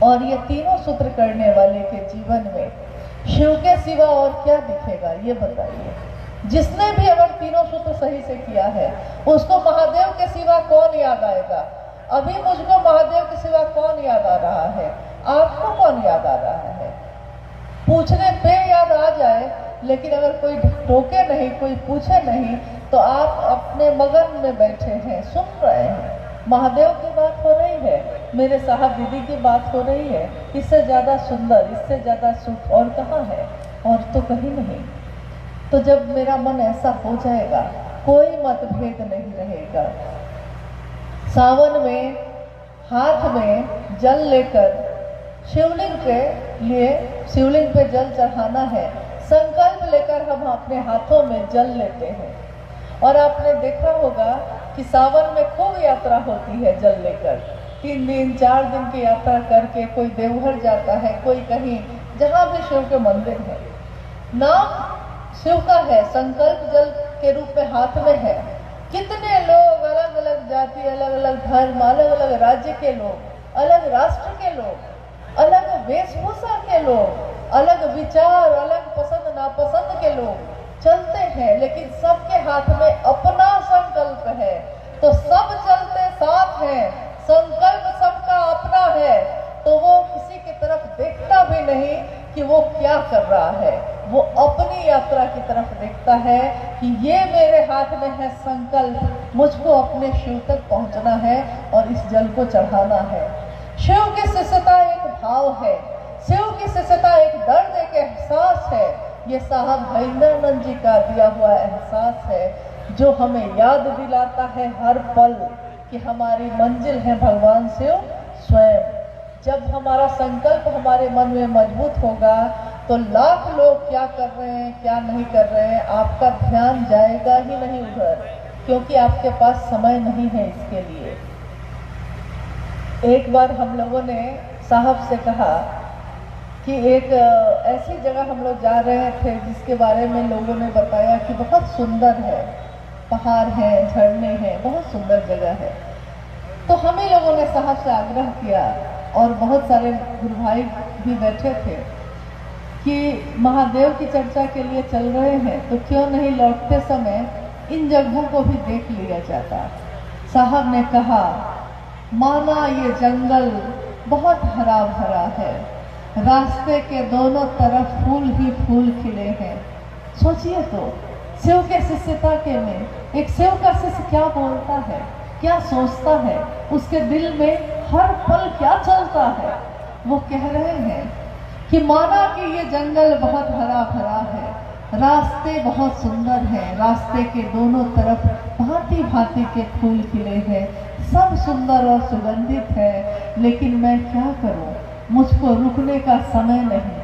Speaker 4: और ये तीनों सूत्र करने वाले के जीवन में शिव के सिवा और क्या दिखेगा, ये बताइए। जिसने भी अगर तीनों सूत्र सही से किया है, उसको महादेव के सिवा कौन याद आएगा? अभी मुझको महादेव के सिवा कौन याद आ रहा है? आपको कौन याद आ रहा है? पूछने पे याद आ जाए, लेकिन अगर कोई टोके नहीं, कोई पूछे नहीं, तो आप अपने मगन में बैठे हैं, सुन रहे हैं। महादेव की बात हो रही है, मेरे साहब दीदी की बात हो रही है। इससे ज़्यादा सुंदर, इससे ज़्यादा सुख और कहाँ है? और तो कहीं नहीं। तो जब मेरा मन ऐसा हो जाएगा, कोई मतभेद नहीं रहेगा। सावन में हाथ में जल लेकर शिवलिंग के लिए, शिवलिंग पे जल चढ़ाना है, संकल्प लेकर हम अपने हाथों में जल लेते हैं। और आपने देखा होगा कि सावन में खूब यात्रा होती है जल लेकर। 3 दिन 4 दिन की यात्रा करके कोई देवघर जाता है, कोई कहीं, जहाँ भी शिव के मंदिर है। नाम शिव का है, संकल्प जल के रूप में हाथ में है। कितने लोग, अलग अलग जाति, अलग अलग धर्म, अलग अलग राज्य के लोग, अलग राष्ट्र के लोग, अलग वेशभूषा के लोग, अलग विचार, अलग पसंद नापसंद के लोग चलते हैं, लेकिन सबके हाथ में अपना संकल्प है। तो सब चलते साथ हैं, संकल्प सबका अपना है, तो वो किसी की तरफ देखता भी नहीं कि वो क्या कर रहा है, वो अपनी यात्रा की तरफ देखता है कि ये मेरे हाथ में है संकल्प, मुझको अपने शिव तक पहुंचना है और इस जल को चढ़ाना है। शिव की शिष्यता एक भाव है, शिव की शिष्यता एक दर्द, एक एहसास है। ये साहब भैंद्रानंद जी का दिया हुआ एहसास है, जो हमें याद दिलाता है हर पल कि हमारी मंजिल है भगवान शिव स्वयं। जब हमारा संकल्प हमारे मन में मजबूत होगा तो लाख लोग क्या कर रहे हैं, क्या नहीं कर रहे हैं, आपका ध्यान जाएगा ही नहीं उधर, क्योंकि आपके पास समय नहीं है इसके लिए। एक बार हम लोगों ने साहब से कहा कि एक ऐसी जगह हम लोग जा रहे थे जिसके बारे में लोगों ने बताया कि बहुत सुंदर है, पहाड़ है, झरने हैं, बहुत सुंदर जगह है। तो हम ही लोगों ने साहब से आग्रह किया, और बहुत सारे गुरु भाई भी बैठे थे, कि महादेव की चर्चा के लिए चल रहे हैं तो क्यों नहीं लौटते समय इन जगहों को भी देख लिया जाता। साहब ने कहा, माना ये जंगल बहुत हरा भरा है, रास्ते के दोनों तरफ फूल ही फूल खिले हैं। सोचिए तो, शिव के शिष्यता के में एक शिव का शिष्य क्या बोलता है, क्या सोचता है, उसके दिल में हर पल क्या चलता है। वो कह रहे हैं कि माना कि ये जंगल बहुत हरा भरा है, रास्ते बहुत सुंदर हैं, रास्ते के दोनों तरफ भांति भांति के फूल खिले हैं, सब सुंदर और सुगंधित है, लेकिन मैं क्या करूं, मुझको रुकने का समय नहीं,